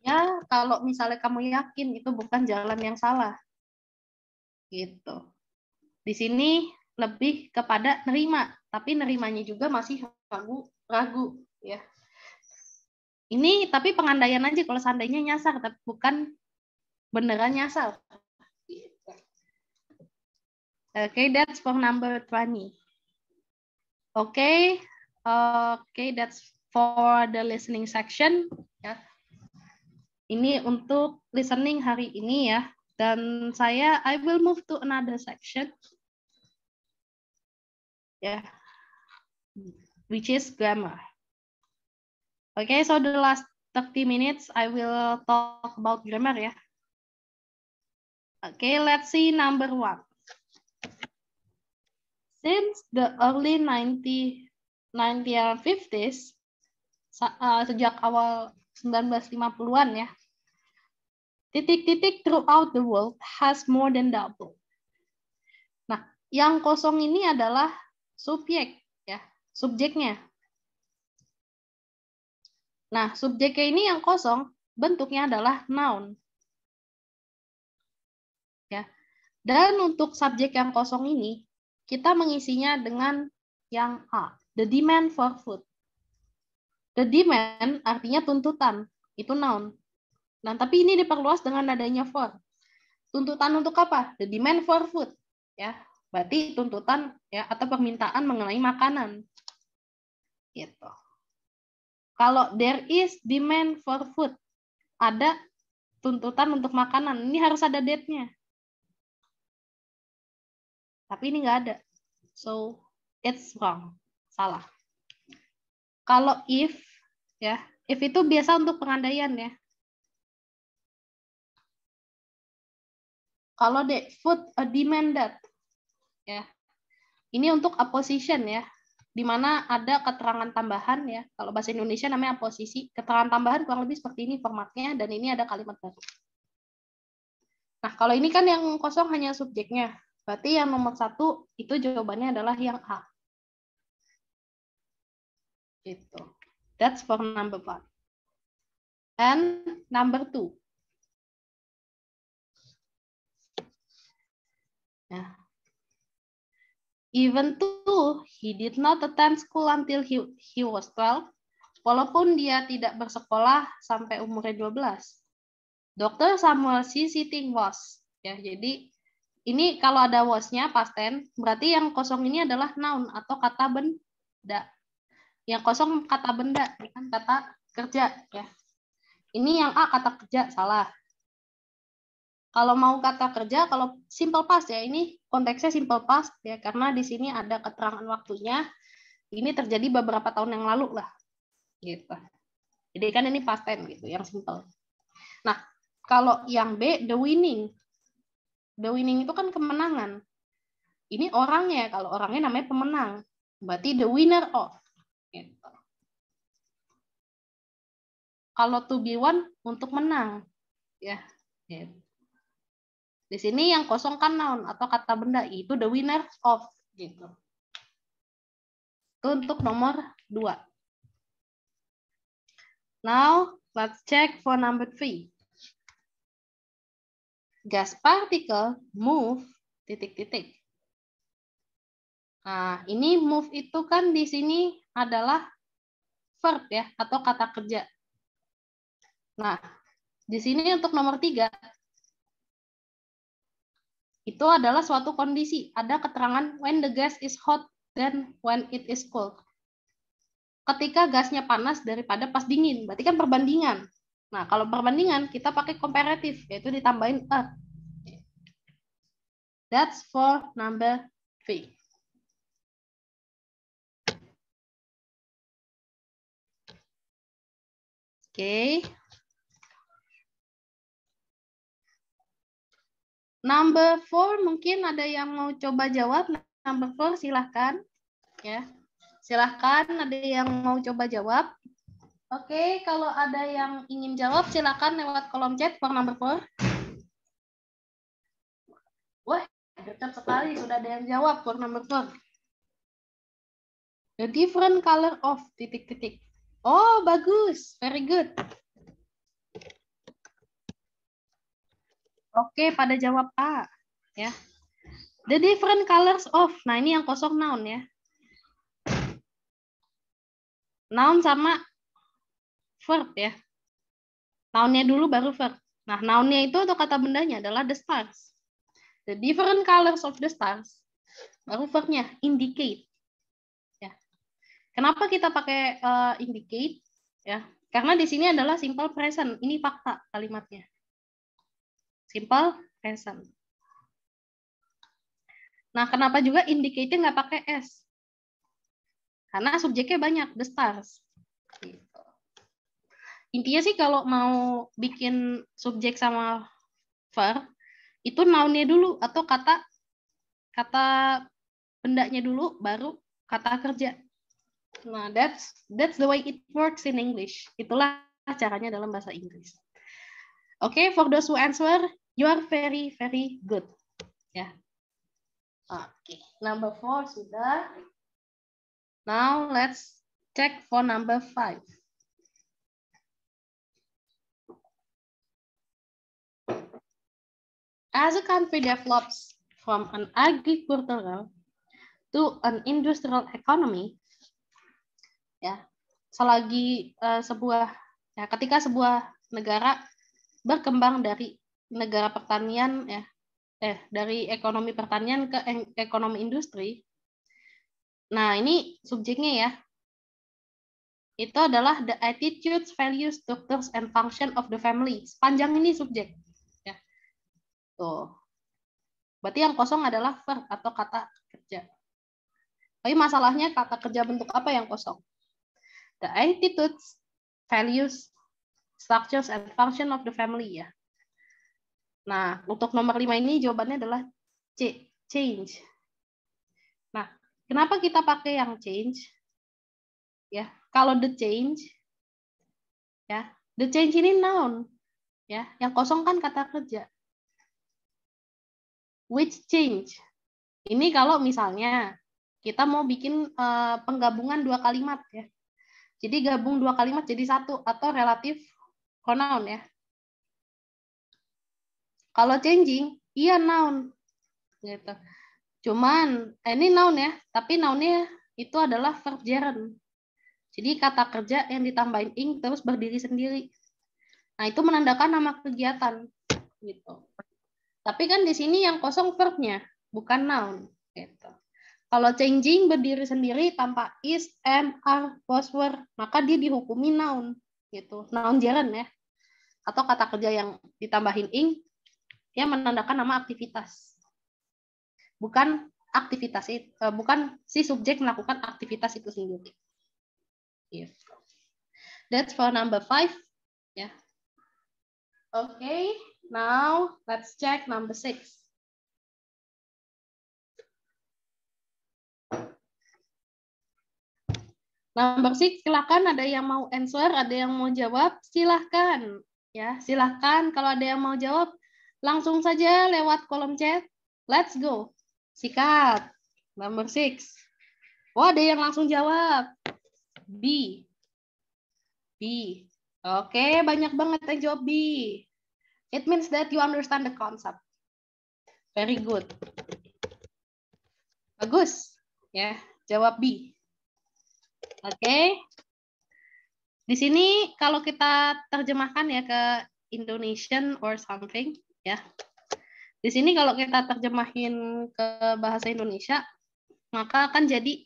Ya, kalau misalnya kamu yakin itu bukan jalan yang salah. Gitu. Di sini lebih kepada nerima, tapi nerimanya juga masih ragu, ya. Ini tapi pengandaian aja kalau seandainya nyasar, tapi bukan beneran nyasar. Okay, that's for number 20. Okay, that's for the listening section. Ya. Ini untuk listening hari ini ya. Dan I will move to another section. Yeah, which is grammar. Okay, so the last 30 minutes I will talk about grammar ya. Okay, let's see number 1. Since the early 1950s, sejak awal 1950-an ya, titik-titik throughout the world has more than double. Nah, yang kosong ini adalah subjek ya, subjeknya. Nah, subjeknya ini yang kosong, bentuknya adalah noun. Ya. Dan untuk subjek yang kosong ini, kita mengisinya dengan yang A, the demand for food. The demand artinya tuntutan, itu noun. Nah, tapi ini diperluas dengan adanya for. Tuntutan untuk apa? The demand for food. Ya, berarti tuntutan ya atau permintaan mengenai makanan. Gitu. Kalau there is demand for food, ada tuntutan untuk makanan. Ini harus ada date-nya. Tapi ini nggak ada. So, it's wrong. Salah. Kalau if, ya, if itu biasa untuk pengandaian ya. Kalau the food demanded, ya, ini untuk apposition ya, di mana ada keterangan tambahan ya. Kalau bahasa Indonesia namanya posisi. Keterangan tambahan kurang lebih seperti ini formatnya, dan ini ada kalimat baru. Nah, kalau ini kan yang kosong hanya subjeknya. Berarti yang nomor 1 itu jawabannya adalah yang A. Gitu. That's for number 1. And number 2. Nah, even though he did not attend school until he was 12, walaupun dia tidak bersekolah sampai umurnya 12. Dr. Samuel C. Sitting was. Ya, jadi ini kalau ada was-nya past tense, berarti yang kosong ini adalah noun atau kata benda. Yang kosong kata benda, bukan kata kerja ya. Ini yang A kata kerja, salah. Kalau mau kata kerja, kalau simple past ya, ini konteksnya simple past ya, karena di sini ada keterangan waktunya. Ini terjadi beberapa tahun yang lalu lah. Gitu. Jadi kan ini past tense gitu, yang simple. Nah, kalau yang B, the winning. The winning itu kan kemenangan. Ini orangnya, kalau orangnya namanya pemenang. Berarti the winner of. Gitu. Kalau to be won, untuk menang. Ya. Gitu. Di sini yang kosong kan noun atau kata benda, itu the winner of. Gitu. Itu untuk nomor 2. Now, let's check for number 3. Gas particle move ... Nah, ini move itu kan di sini adalah verb ya, atau kata kerja. Nah, di sini untuk nomor 3, itu adalah suatu kondisi. Ada keterangan when the gas is hot than when it is cold. Ketika gasnya panas daripada pas dingin, berarti kan perbandingan. Nah, kalau perbandingan, kita pakai comparative, yaitu ditambahin a. That's for number 3. Oke. Number 4, mungkin ada yang mau coba jawab. Number 4, silahkan. Ya. Silahkan, ada yang mau coba jawab. Oke, kalau ada yang ingin jawab, silahkan lewat kolom chat for number 4. Wah, dekat sekali, sudah ada yang jawab for number 4. The different color of ... Oh, bagus. Very good. Oke, pada jawab A. Ya. The different colors of. Nah, ini yang kosong noun ya. Noun sama verb ya. Nounnya dulu baru verb. Nah, nounnya itu atau kata bendanya adalah the stars. The different colors of the stars. Baru verbnya indicate. Ya. Kenapa kita pakai indicate? Ya, karena di sini adalah simple present. Ini fakta kalimatnya. Simple present. Nah, kenapa juga indicate nggak pakai S? Karena subjeknya banyak, the stars. Gitu. Intinya sih kalau mau bikin subjek sama verb, itu noun-nya dulu atau kata bendanya dulu, baru kata kerja. Nah, that's the way it works in English. Itulah caranya dalam bahasa Inggris. Okay, for those who answer, you are very, very good. Ya. Okay, number 4 sudah. Now let's check for number 5. As a country develops from an agricultural to an industrial economy, ya, selagi ketika sebuah negara berkembang dari negara pertanian ya, dari ekonomi pertanian ke ekonomi industri. Nah, ini subjeknya ya. Itu adalah the attitudes, values, structures, and function of the family. Sepanjang ini subjek. Ya. Tuh. Berarti yang kosong adalah verb atau kata kerja. Tapi masalahnya kata kerja bentuk apa yang kosong? The attitudes, values, structures, and function of the family ya. Nah, untuk nomor 5 ini jawabannya adalah C, change. Nah, kenapa kita pakai yang change? Ya, kalau the change, ya, the change ini noun, ya, yang kosong kan kata kerja. Which change? Ini kalau misalnya kita mau bikin penggabungan dua kalimat ya. Jadi gabung dua kalimat jadi satu atau relatif pronoun ya. Kalau changing, iya noun. Gitu. Cuman ini noun ya, tapi nounnya itu adalah verb gerund. Jadi kata kerja yang ditambahin ing terus berdiri sendiri. Nah, itu menandakan nama kegiatan gitu. Tapi kan di sini yang kosong verbnya, bukan noun gitu. Kalau changing berdiri sendiri tanpa is, am, are, was, were, maka dia dihukumi noun gitu. Noun gerund ya. Atau kata kerja yang ditambahin ing yang menandakan nama aktivitas. Bukan aktivitas itu, bukan si subjek melakukan aktivitas itu sendiri. Gitu. That's for number 5. Yeah. Okay, now let's check number 6. Number 6, silakan ada yang mau answer, ada yang mau jawab, silahkan. Ya, silahkan kalau ada yang mau jawab, langsung saja lewat kolom chat. Let's go. Sikat. Number 6. Oh, ada yang langsung jawab. B. B. Oke, banyak banget yang jawab B. It means that you understand the concept. Very good. Bagus. Ya, jawab B. Oke. Di sini kalau kita terjemahkan ya ke Indonesian or something ya. Di sini kalau kita terjemahin ke bahasa Indonesia, maka akan jadi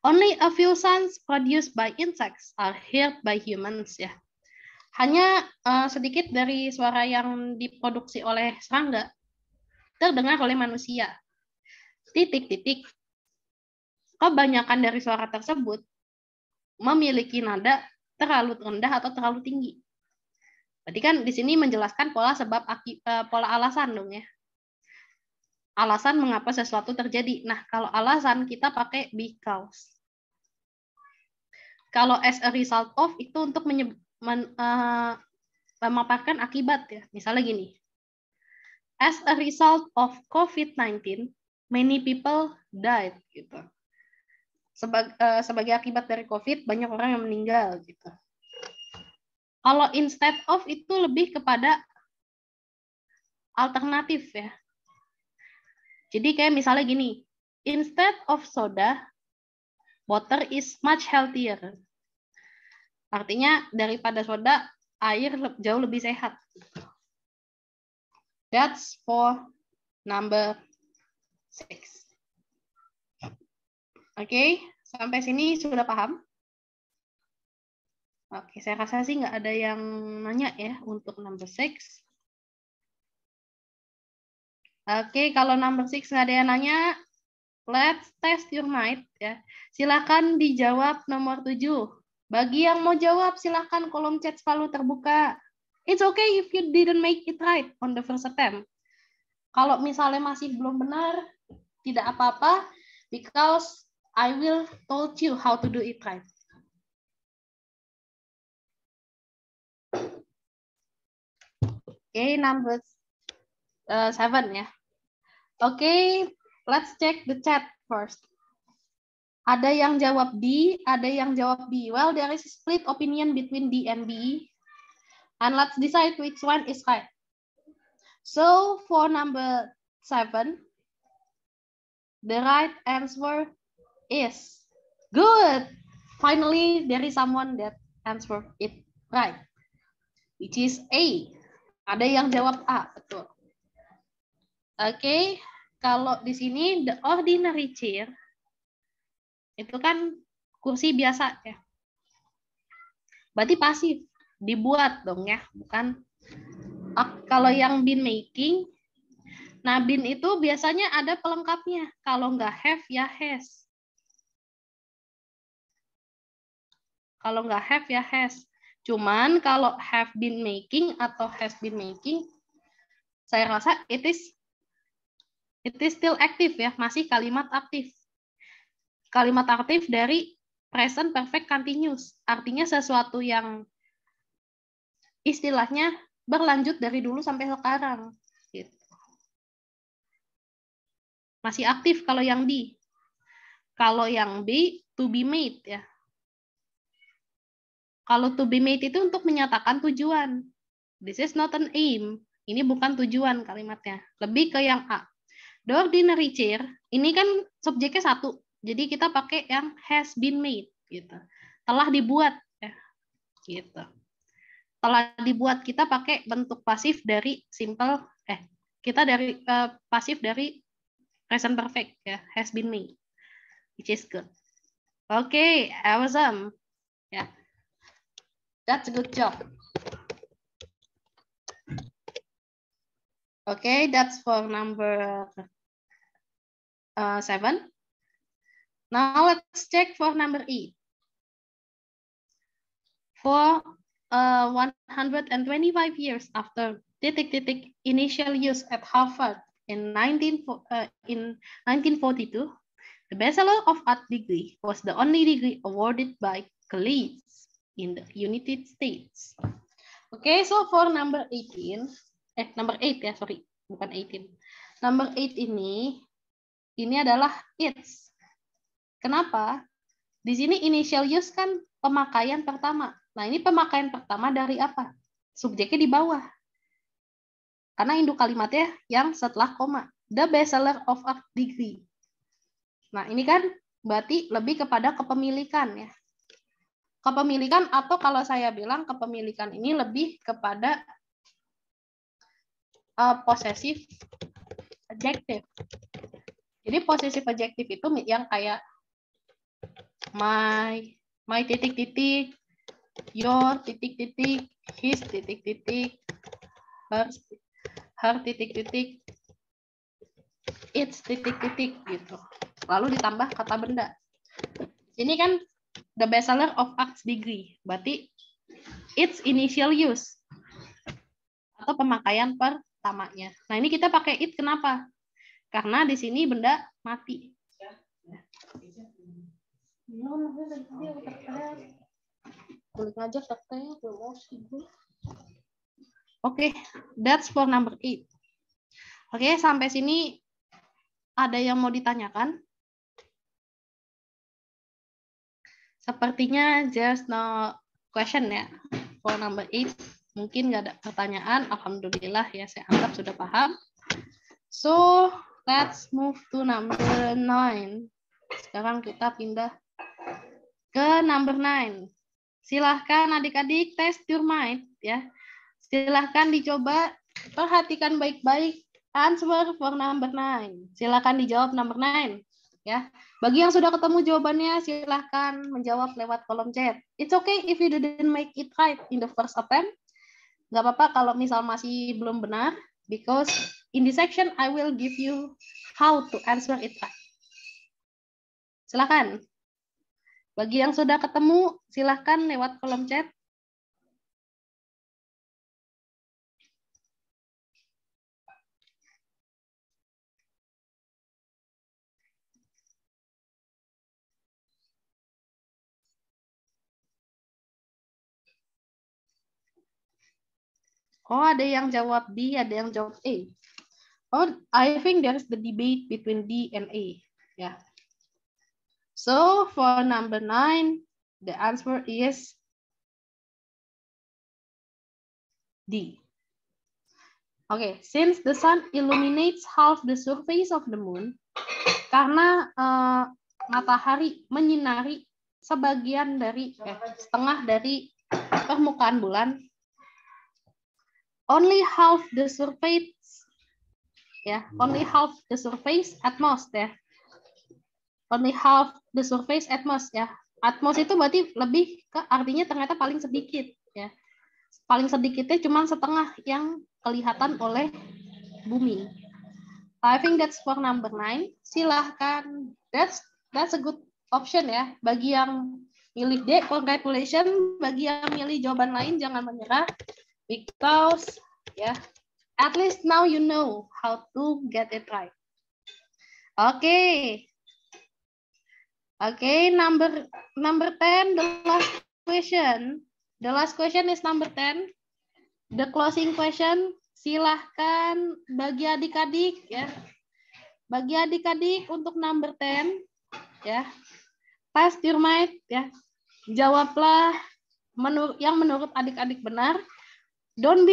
only a few sounds produced by insects are heard by humans ya. Hanya sedikit dari suara yang diproduksi oleh serangga terdengar oleh manusia. Titik-titik. Kebanyakan dari suara tersebut memiliki nada terlalu rendah atau terlalu tinggi. Berarti kan di sini menjelaskan pola sebab pola alasan dong ya. Alasan mengapa sesuatu terjadi. Nah, kalau alasan kita pakai because. Kalau as a result of itu untuk memaparkan akibat ya. Misalnya gini. As a result of COVID-19, many people died gitu. Sebagai akibat dari COVID, banyak orang yang meninggal gitu. Kalau instead of itu lebih kepada alternatif ya. Jadi kayak misalnya gini, instead of soda, water is much healthier. Artinya daripada soda, air jauh lebih sehat. That's for number 6. Oke, sampai sini sudah paham? Oke, saya rasa sih nggak ada yang nanya ya untuk number 6. Oke, kalau number 6 nggak ada yang nanya, let's test your mind ya. Silakan dijawab nomor 7. Bagi yang mau jawab, silakan kolom chat selalu terbuka. It's okay if you didn't make it right on the first attempt. Kalau misalnya masih belum benar, tidak apa-apa, because I will told you how to do it right. Okay, number 7 ya. Okay, let's check the chat first. Ada yang jawab D, ada yang jawab B. Well, there is a split opinion between D and B. And let's decide which one is right. So, for number 7, the right answer is good. Finally, there is someone that answered it right, which is A. Ada yang jawab A, betul. Oke, kalau di sini the ordinary chair itu kan kursi biasa ya. Berarti pasif, dibuat dong ya, bukan. Kalau yang been making, nah been itu biasanya ada pelengkapnya. Kalau nggak have ya has. Kalau nggak have ya has. Cuman kalau have been making atau has been making, saya rasa it is still active ya, masih kalimat aktif. Kalimat aktif dari present perfect continuous. Artinya sesuatu yang istilahnya berlanjut dari dulu sampai sekarang. Gitu. Masih aktif kalau yang B. Kalau yang B, to be made ya. Kalau to be made itu untuk menyatakan tujuan. This is not an aim. Ini bukan tujuan kalimatnya. Lebih ke yang A. The ordinary chair, ini kan subjeknya satu. Jadi kita pakai yang has been made. Gitu. Telah dibuat. Ya. Gitu. Telah dibuat, kita pakai bentuk pasif dari simple, kita dari pasif dari present perfect. Ya. Has been made. Which is good. Okay, awesome. Yeah. That's a good job. Okay, that's for number 7. Now let's check for number 8. For 125 years after initial use at Harvard in 1942, the Bachelor of Art degree was the only degree awarded by colleges in the United States. Okay, so for number 18, number 8 ya, sorry, bukan 18. Number 8 ini adalah it's. Kenapa? Di sini initial use kan pemakaian pertama. Nah, ini pemakaian pertama dari apa? Subjeknya di bawah. Karena induk kalimatnya yang setelah koma. The Bachelor of Art degree. Nah, ini kan berarti lebih kepada kepemilikan ya. Kepemilikan, atau kalau saya bilang kepemilikan ini lebih kepada possessive adjective. Jadi possessive adjective itu yang kayak my titik-titik, your titik-titik, his titik-titik, her titik-titik, its titik-titik gitu. Lalu ditambah kata benda. Ini kan the Bachelor of Arts degree, berarti its initial use atau pemakaian pertamanya. Nah, ini kita pakai it kenapa? Karena di sini benda mati. Oke, that's for number 8. Oke, sampai sini ada yang mau ditanyakan? Sepertinya just no question ya. For number 8, mungkin nggak ada pertanyaan. Alhamdulillah ya, saya anggap sudah paham. So, let's move to number 9. Sekarang kita pindah ke number 9. Silahkan adik-adik test your mind ya. Silahkan dicoba, perhatikan baik-baik answer for number 9. Silahkan dijawab number 9 ya. Bagi yang sudah ketemu jawabannya, silahkan menjawab lewat kolom chat. It's okay if you didn't make it right in the first attempt. Nggak apa-apa kalau misal masih belum benar, because in this section I will give you how to answer it right. Silahkan. Bagi yang sudah ketemu, silahkan lewat kolom chat. Oh, ada yang jawab D, ada yang jawab A. Oh, I think there is the debate between D and A. Yeah. So for number 9, the answer is D. Okay, since the sun illuminates half the surface of the moon, karena matahari menyinari sebagian dari setengah dari permukaan bulan. only half the surface, ya, only half the surface at most, ya. Only half the surface at most, ya. At most itu berarti lebih ke artinya ternyata paling sedikit, ya. Paling sedikitnya cuma setengah yang kelihatan oleh bumi. I think that's for number 9. Silahkan. That's a good option ya. Bagi yang milih D, congratulations. Bagi yang milih jawaban lain, jangan menyerah. Because ya, at least now you know how to get it right. Okay. Okay, number 10, the last question. The last question is number 10. The closing question. Silahkan bagi adik-adik ya. Bagi adik-adik untuk number 10 ya. Test your mind ya. Jawablah yang menurut adik-adik benar. Don't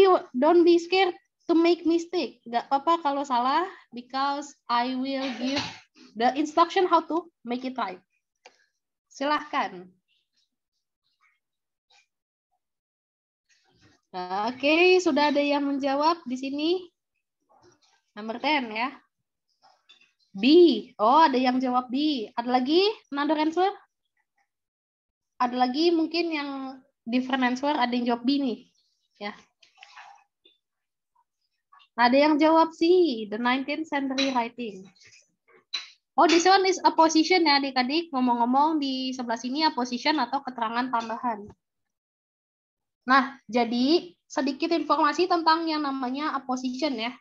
be scared to make mistake. Gak apa-apa kalau salah, because I will give the instruction how to make it right. Silahkan. Oke, sudah ada yang menjawab di sini. Number 10 ya. B. Oh, ada yang jawab B. Ada lagi another answer? Ada lagi mungkin yang different answer, ada yang jawab B nih. Ya. Ada yang jawab C, the 19th century writing. Oh, this one is a position ya adik-adik. Ngomong-ngomong di sebelah sini a position atau keterangan tambahan. Nah, jadi sedikit informasi tentang yang namanya a position ya.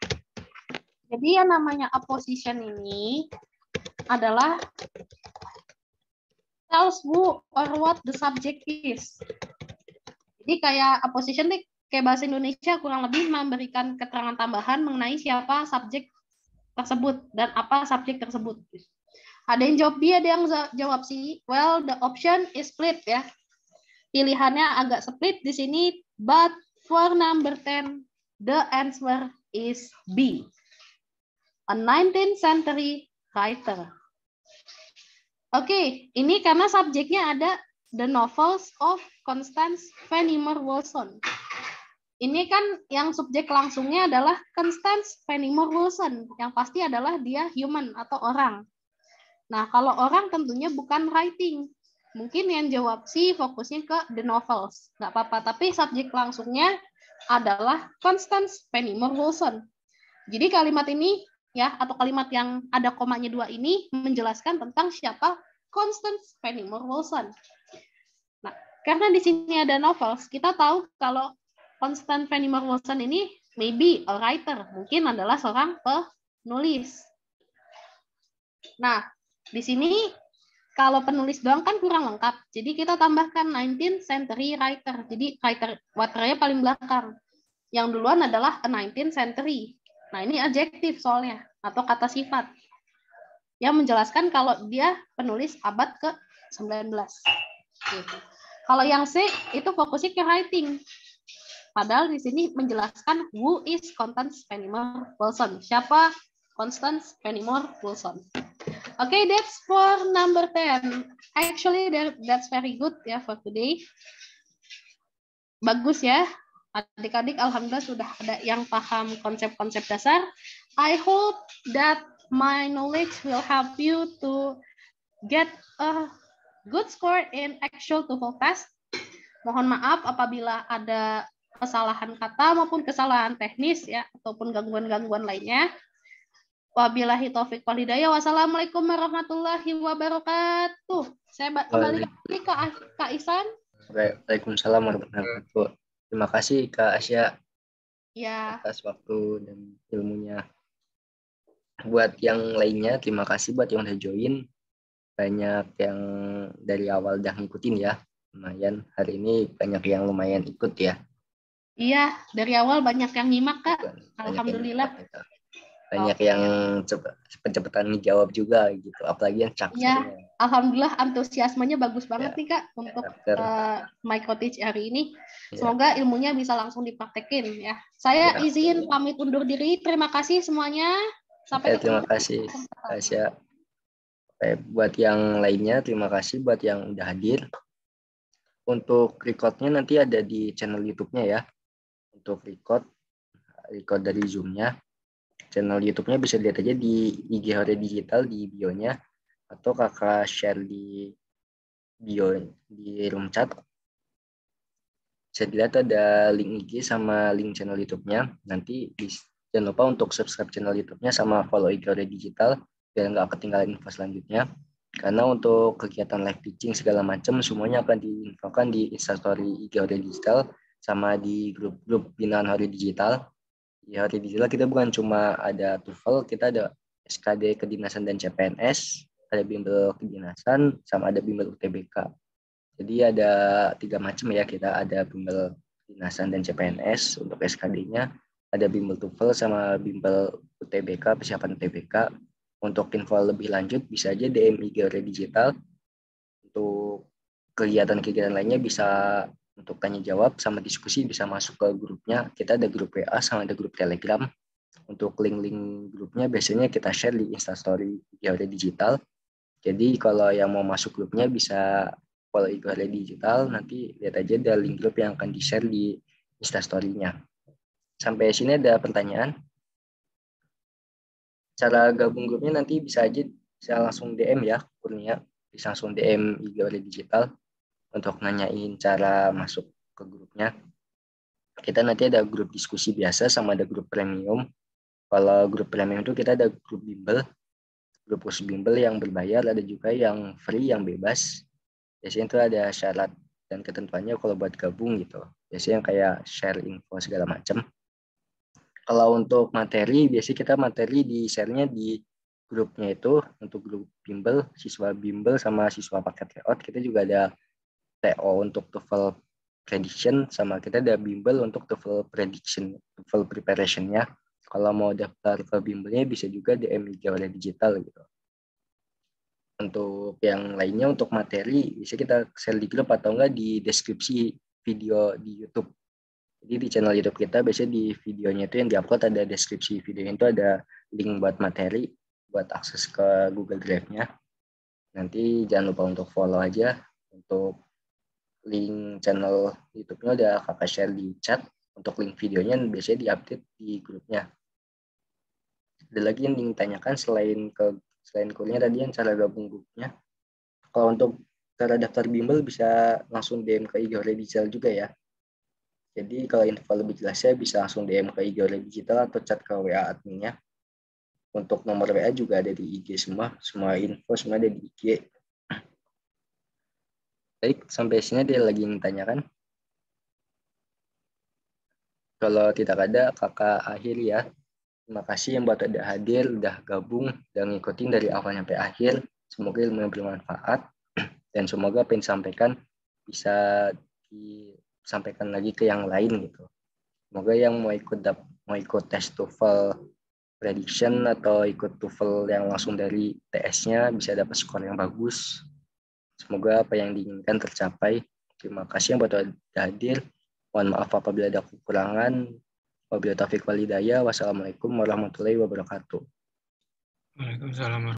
Jadi yang namanya a position ini adalah tells who or what the subject is. Jadi kayak a position nih, kayak bahasa Indonesia kurang lebih memberikan keterangan tambahan mengenai siapa subjek tersebut dan apa subjek tersebut. Ada yang jawab B, ada yang jawab C. Well, the option is split ya. Pilihannya agak split di sini, but for number 10, the answer is B. A 19th century writer. Oke, ini karena subjeknya ada the novels of Constance Fenimore Wilson. Ini kan yang subjek langsungnya adalah Constance Fenimore Wilson. Yang pasti adalah dia human atau orang. Nah, kalau orang tentunya bukan writing. Mungkin yang jawab C fokusnya ke the novels. Nggak apa-apa, tapi subjek langsungnya adalah Constance Fenimore Wilson. Jadi kalimat ini ya, atau kalimat yang ada komanya 2 ini menjelaskan tentang siapa Constance Fenimore Wilson. Nah, karena di sini ada novels, kita tahu kalau Constance Fenimore Wilson ini maybe a writer, mungkin adalah seorang penulis. Nah, di sini kalau penulis doang kan kurang lengkap. Jadi kita tambahkan 19th century writer. Jadi writernya paling belakang. Yang duluan adalah a 19th century. Nah, ini adjektif soalnya atau kata sifat yang menjelaskan kalau dia penulis abad ke-19. Gitu. Kalau yang C itu fokusnya ke writing. Padahal di sini menjelaskan who is Constance Fenimore Wilson. Siapa Constance Fenimore Wilson? Okay, that's for number 10. Actually, that's very good ya for today. Bagus ya. Adik-adik alhamdulillah sudah ada yang paham konsep-konsep dasar. I hope that my knowledge will help you to get a good score in actual TOEFL test. Mohon maaf apabila ada kesalahan kata maupun kesalahan teknis ya ataupun gangguan-gangguan lainnya. Wabillahi taufik wal hidayah. Wassalamualaikum warahmatullahi wabarakatuh. Saya kembali ke Kak Ihsan. Waalaikumsalam warahmatullahi wabarakatuh. Terima kasih Kak Asya ya atas waktu dan ilmunya. Buat yang lainnya, terima kasih buat yang udah join. Banyak yang dari awal udah ngikutin ya. Lumayan, hari ini banyak yang lumayan ikut ya. Iya, dari awal banyak yang nyimak Kak. Alhamdulillah. Banyak yang cepet-cepetan dijawab juga gitu. Apalagi yang cakep. Iya, alhamdulillah antusiasmenya bagus banget nih Kak untuk microteach hari ini. Semoga ilmunya bisa langsung dipraktekin ya. Saya izin pamit undur diri. Terima kasih semuanya. Sampai terima kasih Asya. Buat yang lainnya, terima kasih buat yang udah hadir. Untuk recordnya nanti ada di channel YouTube-nya ya. Untuk record record dari Zoom-nya. Channel YouTube-nya bisa dilihat aja di IG Hore Digital di bio-nya, atau kakak share di bio di room chat. Bisa dilihat ada link IG sama link channel YouTube-nya. Nanti jangan lupa untuk subscribe channel YouTube-nya sama follow IG Hore Digital biar nggak ketinggalan info selanjutnya. Karena untuk kegiatan live teaching segala macam semuanya akan diinfokan di Instastory IG Hore Digital sama di grup-grup binaan Hore Digital. Di Hore Digital kita bukan cuma ada TOEFL, kita ada SKD Kedinasan dan CPNS, ada bimbel kedinasan, sama ada bimbel UTBK. Jadi ada 3 macam ya, kita ada bimbel kedinasan dan CPNS untuk SKD-nya, ada bimbel TOEFL sama bimbel UTBK, persiapan UTBK. Untuk info lebih lanjut bisa aja DM IG Hore Digital. Untuk kegiatan-kegiatan lainnya bisa untuk tanya jawab sama diskusi bisa masuk ke grupnya. Kita ada grup WA sama ada grup Telegram. Untuk link-link grupnya biasanya kita share di Instastory IG Hore Digital. Jadi kalau yang mau masuk grupnya bisa follow IG Hore Digital, nanti lihat aja ada link grup yang akan di-share di Instastory-nya. Sampai sini ada pertanyaan? Cara gabung grupnya nanti bisa langsung DM ya, Kurnia. Bisa langsung DM IG Hore Digital untuk nanyain cara masuk ke grupnya. Kita nanti ada grup diskusi biasa sama ada grup premium. Kalau grup premium itu kita ada grup bimbel, grup khusus bimbel yang berbayar, ada juga yang free, yang bebas. Biasanya itu ada syarat dan ketentuannya kalau buat gabung gitu. Biasanya kayak share info segala macam. Kalau untuk materi, biasanya kita materi di share-nya di grupnya itu untuk grup bimbel, siswa bimbel sama siswa paket layout. Kita juga ada TO untuk TOEFL prediction, sama kita ada bimbel untuk TOEFL prediction, TOEFL preparation-nya. Kalau mau daftar ke bimbelnya bisa juga DM IG Hore Digital gitu. Untuk yang lainnya, untuk materi, bisa kita share di grup atau enggak di deskripsi video di YouTube. Jadi di channel YouTube kita biasanya di videonya itu yang diupload ada deskripsi videonya itu ada link buat materi, buat akses ke Google Drive-nya. Nanti jangan lupa untuk follow aja. Untuk link channel YouTube-nya udah kakak share di chat. Untuk link videonya biasanya diupdate di grupnya. Ada lagi yang ditanyakan selain kuliah tadi yang cara gabung grupnya. Kalau untuk cara daftar bimbel bisa langsung DM ke IG Hore Digital juga ya. Jadi kalau info lebih jelasnya bisa langsung DM ke IG Hore Digital atau chat ke WA adminnya. Untuk nomor WA juga ada di IG semua info semua ada di IG. Baik, sampai sini ada lagi yang ditanyakan? Kalau tidak ada, kakak akhir ya. Terima kasih yang buat udah hadir, udah gabung, dan ngikutin dari awal sampai akhir. Semoga ilmu yang bermanfaat, dan semoga apa yang disampaikan bisa disampaikan lagi ke yang lain gitu. Semoga yang mau ikut tes TOEFL prediction atau ikut TOEFL yang langsung dari TS-nya bisa dapat skor yang bagus. Semoga apa yang diinginkan tercapai. Terima kasih yang buat hadir. Mohon maaf apabila ada kekurangan. Wabillahi taufiq wal hidayah. Wassalamualaikum warahmatullahi wabarakatuh. Waalaikumsalam.